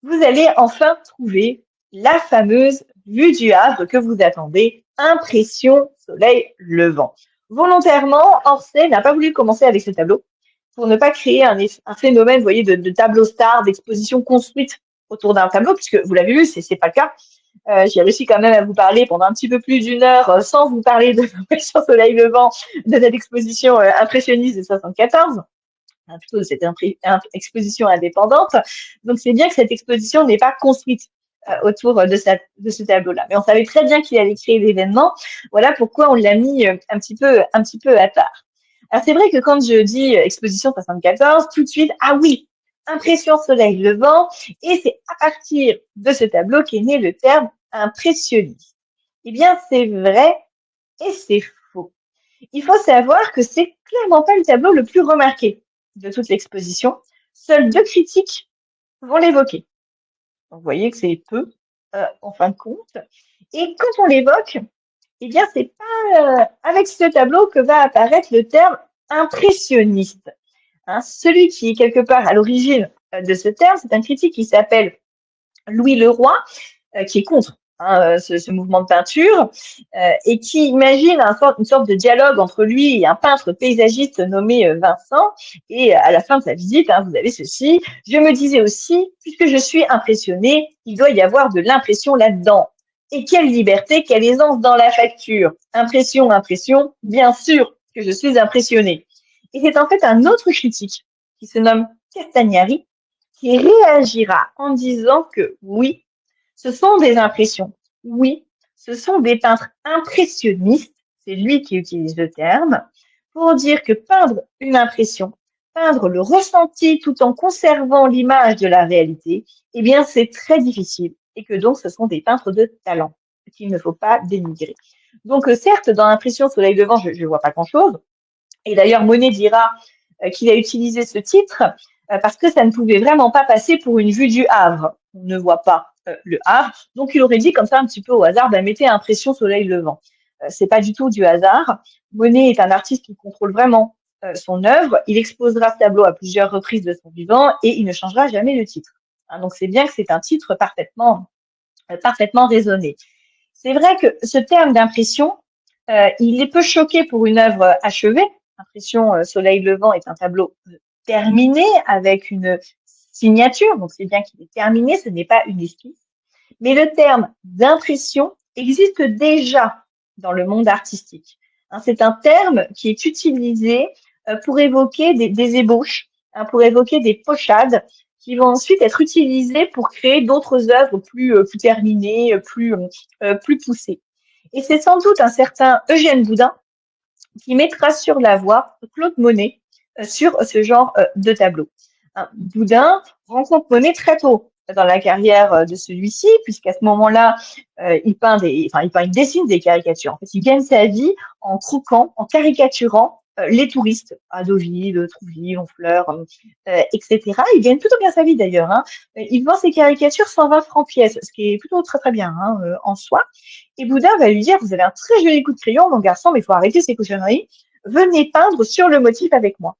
vous allez enfin trouver la fameuse vue du Havre que vous attendez, impression soleil levant. Volontairement, Orsay n'a pas voulu commencer avec ce tableau pour ne pas créer un phénomène, vous voyez, de tableau star, d'exposition construite autour d'un tableau, puisque vous l'avez vu, c'est pas le cas. J'ai réussi quand même à vous parler pendant un petit peu plus d'une heure sans vous parler de l'impression soleil levant de cette exposition impressionniste de 74. Plutôt de cette exposition indépendante. Donc, c'est bien que cette exposition n'est pas construite autour de ce tableau-là. Mais on savait très bien qu'il allait créer l'événement. Voilà pourquoi on l'a mis un petit peu à part. Alors, c'est vrai que quand je dis exposition 74, tout de suite, ah oui, impression soleil levant, et c'est à partir de ce tableau qu'est né le terme impressionniste. Eh bien, c'est vrai et c'est faux. Il faut savoir que c'est clairement pas le tableau le plus remarqué de toute l'exposition. Seuls 2 critiques vont l'évoquer. Donc, vous voyez que c'est peu, en fin de compte. Et quand on l'évoque, eh bien, c'est pas avec ce tableau que va apparaître le terme impressionniste. Celui qui est quelque part à l'origine de ce terme, c'est un critique qui s'appelle Louis Leroy, qui est contre ce mouvement de peinture, et qui imagine une sorte de dialogue entre lui et un peintre paysagiste nommé Vincent. Et à la fin de sa visite, vous avez ceci. Je me disais aussi, puisque je suis impressionné, il doit y avoir de l'impression là-dedans. Et quelle liberté, quelle aisance dans la facture. Impression, bien sûr que je suis impressionné. Et c'est en fait un autre critique qui se nomme Castagnari qui réagira en disant que oui, ce sont des impressions. Oui, ce sont des peintres impressionnistes, c'est lui qui utilise le terme, pour dire que peindre une impression, peindre le ressenti tout en conservant l'image de la réalité, eh bien, c'est très difficile et que donc ce sont des peintres de talent qu'il ne faut pas dénigrer. Donc, certes, dans l'impression soleil levant, je ne vois pas grand-chose. Et d'ailleurs, Monet dira qu'il a utilisé ce titre parce que ça ne pouvait vraiment pas passer pour une vue du Havre. On ne voit pas le Havre. Donc, il aurait dit comme ça un petit peu au hasard, mettez impression soleil levant. C'est pas du tout du hasard. Monet est un artiste qui contrôle vraiment son œuvre, il exposera ce tableau à plusieurs reprises de son vivant et il ne changera jamais le titre. Hein, donc c'est bien que c'est un titre parfaitement raisonné. C'est vrai que ce terme d'impression, il est peu choqué pour une œuvre achevée. Impression Soleil levant est un tableau terminé avec une signature, donc c'est bien qu'il est terminé, ce n'est pas une esquisse. Mais le terme d'impression existe déjà dans le monde artistique. Hein, c'est un terme qui est utilisé pour évoquer des ébauches, hein, pour évoquer des pochades qui vont ensuite être utilisées pour créer d'autres œuvres plus terminées, plus poussées. Et c'est sans doute un certain Eugène Boudin qui mettra sur la voie Claude Monet sur ce genre de tableau. Hein, Boudin rencontre Monet très tôt dans la carrière de celui-ci, puisqu'à ce moment-là, il dessine des caricatures. En fait, il gagne sa vie en croquant, en caricaturant les touristes à Deauville, Trouville, Honfleur, etc. Il gagne plutôt bien sa vie d'ailleurs. Hein. Il vend ses caricatures 120 francs pièce, ce qui est plutôt très très bien en soi. Et Boudin va lui dire, vous avez un très joli coup de crayon, mon garçon, mais il faut arrêter ces cochonneries. Venez peindre sur le motif avec moi.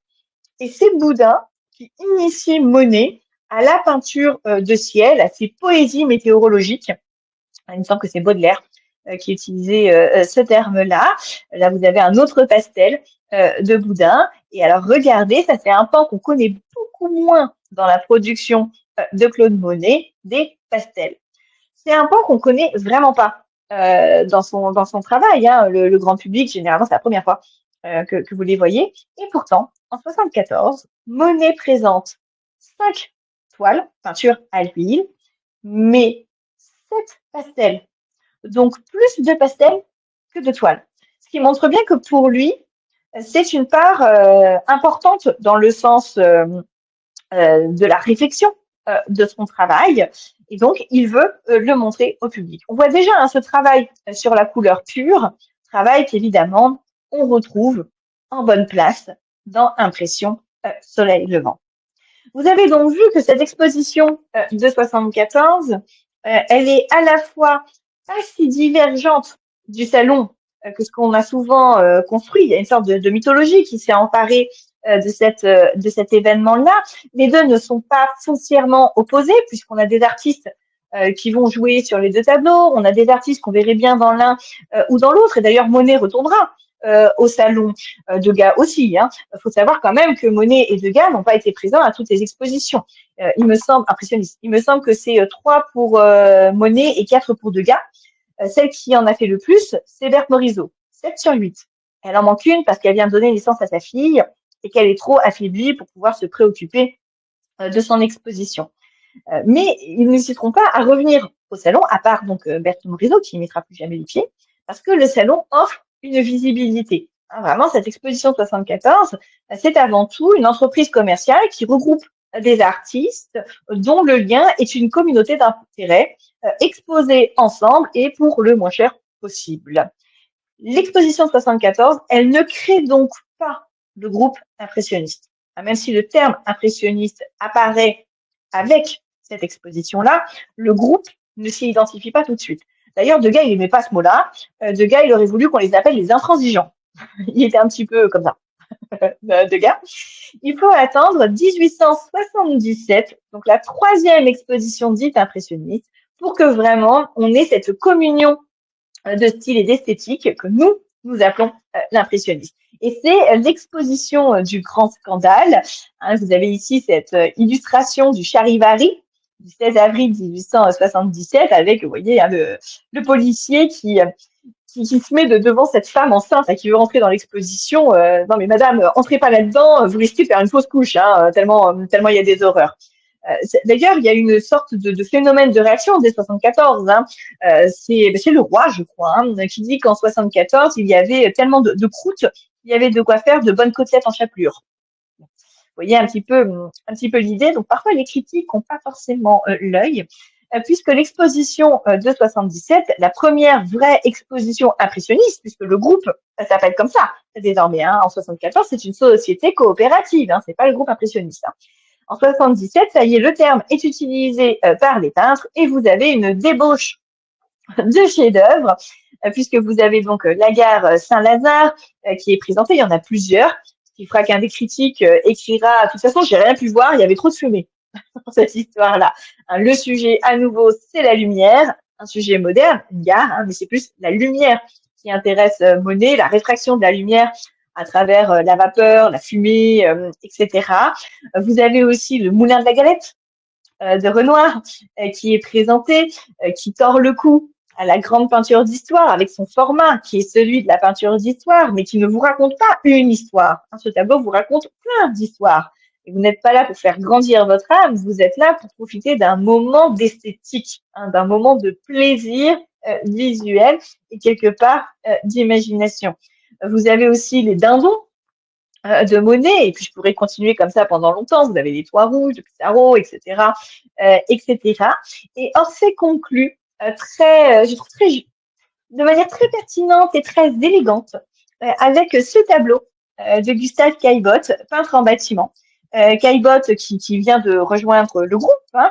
Et c'est Boudin qui initie Monet à la peinture de ciel, à ses poésies météorologiques. Il me semble que c'est Baudelaire qui utilisait ce terme-là. Là, vous avez un autre pastel de Boudin. Et alors, regardez, ça c'est un pan qu'on connaît beaucoup moins dans la production de Claude Monet, des pastels. C'est un pan qu'on connaît vraiment pas dans son travail. Hein. Le grand public, généralement, c'est la première fois que vous les voyez. Et pourtant, en 74, Monet présente 5 toiles, peinture à l'huile, mais 7 pastels. Donc, plus de pastels que de toiles. Ce qui montre bien que pour lui, c'est une part importante dans le sens de la réflexion de son travail. Et donc, il veut le montrer au public. On voit déjà ce travail sur la couleur pure, travail qu'évidemment, on retrouve en bonne place dans Impression Soleil levant. Vous avez donc vu que cette exposition de 74, elle est à la fois pas si divergente du salon que ce qu'on a souvent construit. Il y a une sorte de mythologie qui s'est emparée de cet événement-là. Les deux ne sont pas foncièrement opposés puisqu'on a des artistes qui vont jouer sur les deux tableaux. On a des artistes qu'on verrait bien dans l'un ou dans l'autre. Et d'ailleurs, Monet retournera au salon. Degas aussi. Hein. Faut savoir quand même que Monet et Degas n'ont pas été présents à toutes les expositions. Il me semble, impressionniste. Il me semble que c'est 3 pour Monet et 4 pour Degas. Celle qui en a fait le plus, c'est Berthe Morisot, 7 sur 8. Elle en manque une parce qu'elle vient de donner naissance à sa fille et qu'elle est trop affaiblie pour pouvoir se préoccuper de son exposition. Mais ils n'hésiteront pas à revenir au salon, à part donc Berthe Morisot qui n'y mettra plus jamais les pieds, parce que le salon offre une visibilité. Hein, vraiment, cette exposition 74, c'est avant tout une entreprise commerciale qui regroupe des artistes dont le lien est une communauté d'intérêt exposés ensemble et pour le moins cher possible. L'exposition 74, elle ne crée donc pas de groupe impressionniste. Même si le terme impressionniste apparaît avec cette exposition-là, le groupe ne s'y identifie pas tout de suite. D'ailleurs, Degas, il n'aimait pas ce mot-là. Degas, il aurait voulu qu'on les appelle les intransigeants. Il était un petit peu comme ça, Degas. Il faut attendre 1877, donc la 3e exposition dite impressionniste, pour que vraiment on ait cette communion de style et d'esthétique que nous appelons l'impressionniste. Et c'est l'exposition du grand scandale. Hein, vous avez ici cette illustration du Charivari du 16 avril 1877 avec, vous voyez, hein, le policier qui se met devant cette femme enceinte qui veut rentrer dans l'exposition. Non mais madame, entrez pas là-dedans, vous risquez de faire une fausse couche, hein, tellement il y a des horreurs. D'ailleurs, il y a une sorte de phénomène de réaction dès 74. Hein. C'est le roi, je crois, hein, qui dit qu'en 74, il y avait tellement de croûtes, il y avait de quoi faire de bonnes côtelettes en chapelure. Vous voyez un petit peu l'idée. Donc parfois, les critiques n'ont pas forcément l'œil, puisque l'exposition de 77, la première vraie exposition impressionniste, puisque le groupe s'appelle comme ça désormais. Hein, en 74, c'est une société coopérative. Hein, c'est pas le groupe impressionniste. Hein. En 77, ça y est, le terme est utilisé par les peintres et vous avez une débauche de chefs-d'œuvre, puisque vous avez donc la gare Saint-Lazare qui est présentée. Il y en a plusieurs. Ce qui fera qu'un des critiques écrira, de toute façon, j'ai rien pu voir, il y avait trop de fumée dans cette histoire-là. Hein, le sujet, à nouveau, c'est la lumière, un sujet moderne, une gare, hein, mais c'est plus la lumière qui intéresse Monet, la réfraction de la lumière à travers la vapeur, la fumée, etc. Vous avez aussi le Moulin de la Galette de Renoir qui est présenté, qui tord le cou à la grande peinture d'histoire avec son format qui est celui de la peinture d'histoire, mais qui ne vous raconte pas une histoire. Hein, ce tableau vous raconte plein d'histoires. Et vous n'êtes pas là pour faire grandir votre âme, vous êtes là pour profiter d'un moment d'esthétique, hein, d'un moment de plaisir visuel et quelque part d'imagination. Vous avez aussi les dindons de Monet, et puis je pourrais continuer comme ça pendant longtemps. Vous avez les toits rouges de Pissarro, etc., etc. Et Orsay conclut je trouve de manière très pertinente et très élégante avec ce tableau de Gustave Caillebotte, peintre en bâtiment. Caillebotte qui vient de rejoindre le groupe, hein,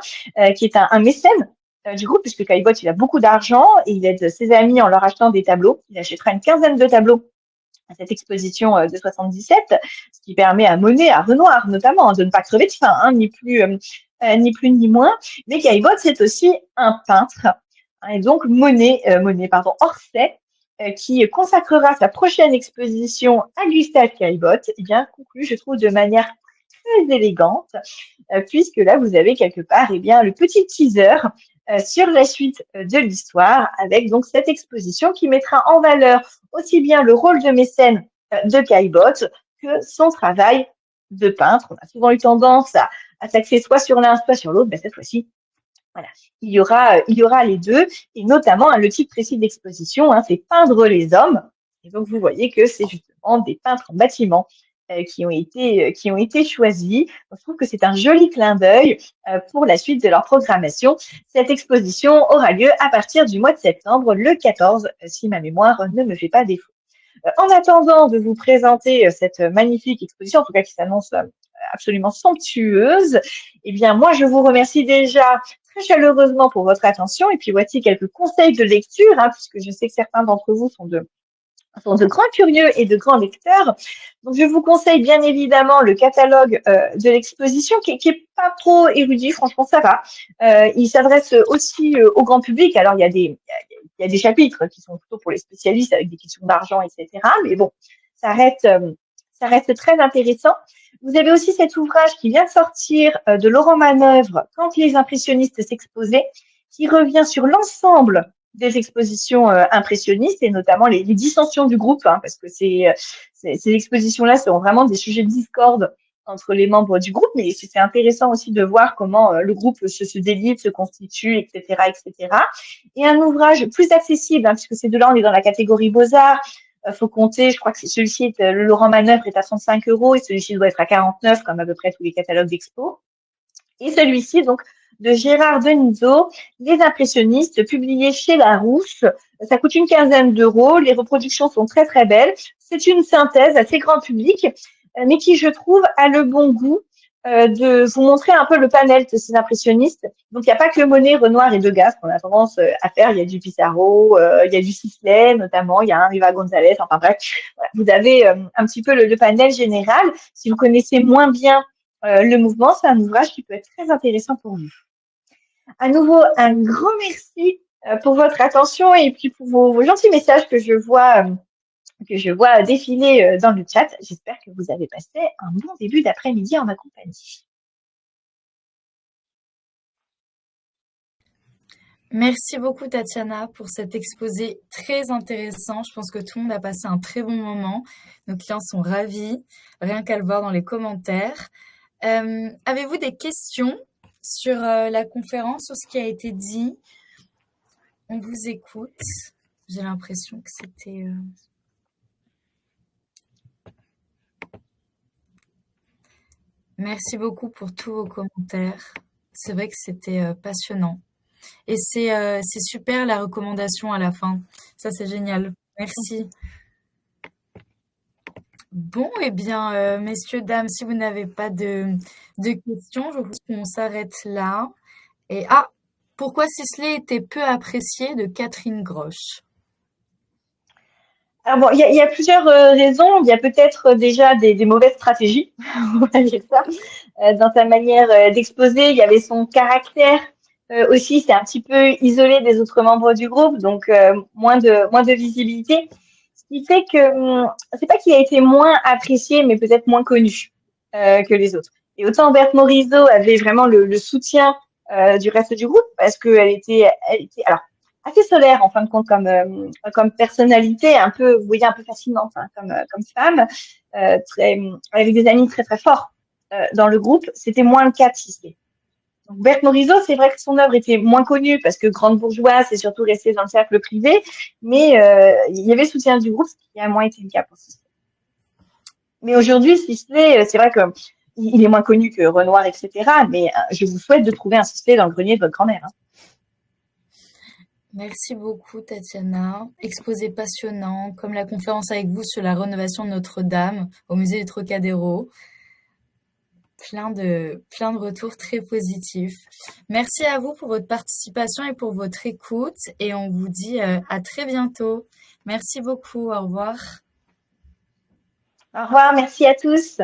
qui est un mécène du groupe, puisque Caillebotte, il a beaucoup d'argent et il aide ses amis en leur achetant des tableaux. Il achètera une quinzaine de tableaux à cette exposition de 77, ce qui permet à Monet, à Renoir notamment, de ne pas crever de faim, hein, ni plus ni moins. Mais Caillebotte, c'est aussi un peintre. Hein, et donc Orsay, qui consacrera sa prochaine exposition à Gustave Caillebotte, eh bien, conclut, je trouve, de manière très élégante, puisque là, vous avez quelque part eh bien, le petit teaser sur la suite de l'histoire, avec donc cette exposition qui mettra en valeur aussi bien le rôle de mécène de Caillebotte que son travail de peintre. On a souvent eu tendance à s'axer soit sur l'un, soit sur l'autre. Ben, cette fois-ci, voilà, il y aura les deux, et notamment le titre précis de l'exposition, hein, c'est Peindre les hommes. Et donc vous voyez que c'est justement des peintres en bâtiment qui ont été choisis. Donc, je trouve que c'est un joli clin d'œil pour la suite de leur programmation. Cette exposition aura lieu à partir du mois de septembre, le 14, si ma mémoire ne me fait pas défaut. En attendant de vous présenter cette magnifique exposition, en tout cas qui s'annonce absolument somptueuse, eh bien moi je vous remercie déjà très chaleureusement pour votre attention, et puis voici quelques conseils de lecture, hein, puisque je sais que certains d'entre vous sont de grands curieux et de grands lecteurs. Donc, je vous conseille bien évidemment le catalogue de l'exposition qui est pas trop érudit, franchement, ça va. Il s'adresse aussi au grand public. Alors, il y a des chapitres qui sont plutôt pour les spécialistes avec des questions d'argent, etc. Mais bon, ça reste très intéressant. Vous avez aussi cet ouvrage qui vient de sortir de Laurent Manœuvre, Quand les impressionnistes s'exposaient, qui revient sur l'ensemble des expositions impressionnistes et notamment les dissensions du groupe, hein, parce que ces expositions-là seront vraiment des sujets de discorde entre les membres du groupe, mais c'est intéressant aussi de voir comment le groupe se délite, se constitue, etc., etc. Et un ouvrage plus accessible, hein, puisque ces deux-là, on est dans la catégorie Beaux-Arts. Faut compter, je crois que celui-ci, le Laurent Manœuvre est à 35 € et celui-ci doit être à 49, comme à peu près tous les catalogues d'expo. Et celui-ci, donc, de Gérard Denisot, Les impressionnistes, publié chez Larousse. Ça coûte une quinzaine d'euros. Les reproductions sont très, très belles. C'est une synthèse assez grand public, mais qui, je trouve, a le bon goût de vous montrer un peu le panel de ces impressionnistes. Donc, il n'y a pas que Monet, Renoir et Degas qu'on a tendance à faire. Il y a du Pissarro, il y a du Sisley, notamment. Il y a un Riva Gonzalez. Enfin, bref, voilà. Vous avez un petit peu le panel général. Si vous connaissez moins bien le mouvement, c'est un ouvrage qui peut être très intéressant pour vous. À nouveau, un grand merci pour votre attention et puis pour vos gentils messages que je vois défiler dans le chat. J'espère que vous avez passé un bon début d'après-midi en ma compagnie. Merci beaucoup Tatiana pour cet exposé très intéressant. Je pense que tout le monde a passé un très bon moment. Nos clients sont ravis, rien qu'à le voir dans les commentaires. Avez-vous des questions sur la conférence, sur ce qui a été dit? On vous écoute. J'ai l'impression que c'était... Merci beaucoup pour tous vos commentaires. C'est vrai que c'était passionnant. Et c'est super la recommandation à la fin. Ça, c'est génial. Merci. Bon, eh bien, messieurs, dames, si vous n'avez pas de questions, je pense qu'on s'arrête là. Et pourquoi Sisley était peu apprécié de Catherine Grosch? Alors bon, il y a plusieurs raisons. Il y a peut-être déjà des mauvaises stratégies, on va dire ça, dans sa manière d'exposer. Il y avait son caractère aussi. C'est un petit peu isolé des autres membres du groupe, donc moins de visibilité. Ce qui fait que c'est pas qu'il a été moins apprécié, mais peut-être moins connu que les autres. Et autant Berthe Morisot avait vraiment le soutien du reste du groupe parce qu'elle était alors assez solaire en fin de compte comme personnalité, un peu, vous voyez, un peu fascinante hein, comme femme, très, avec des amis très très forts dans le groupe. C'était moins le cas de Sisley. Donc Berthe Morisot, c'est vrai que son œuvre était moins connue parce que grande bourgeoise, c'est surtout resté dans le cercle privé, mais il y avait le soutien du groupe, ce qui a moins été le cas pour Sisley. Mais aujourd'hui, Sisley, c'est vrai que il est moins connu que Renoir, etc. Mais je vous souhaite de trouver un Sisley dans le grenier de votre grand-mère. Hein. Merci beaucoup, Tatiana. Exposé passionnant, comme la conférence avec vous sur la rénovation de Notre-Dame au musée du Trocadéro. Plein de retours très positifs. Merci à vous pour votre participation et pour votre écoute. Et on vous dit à très bientôt. Merci beaucoup. Au revoir. Au revoir, merci à tous.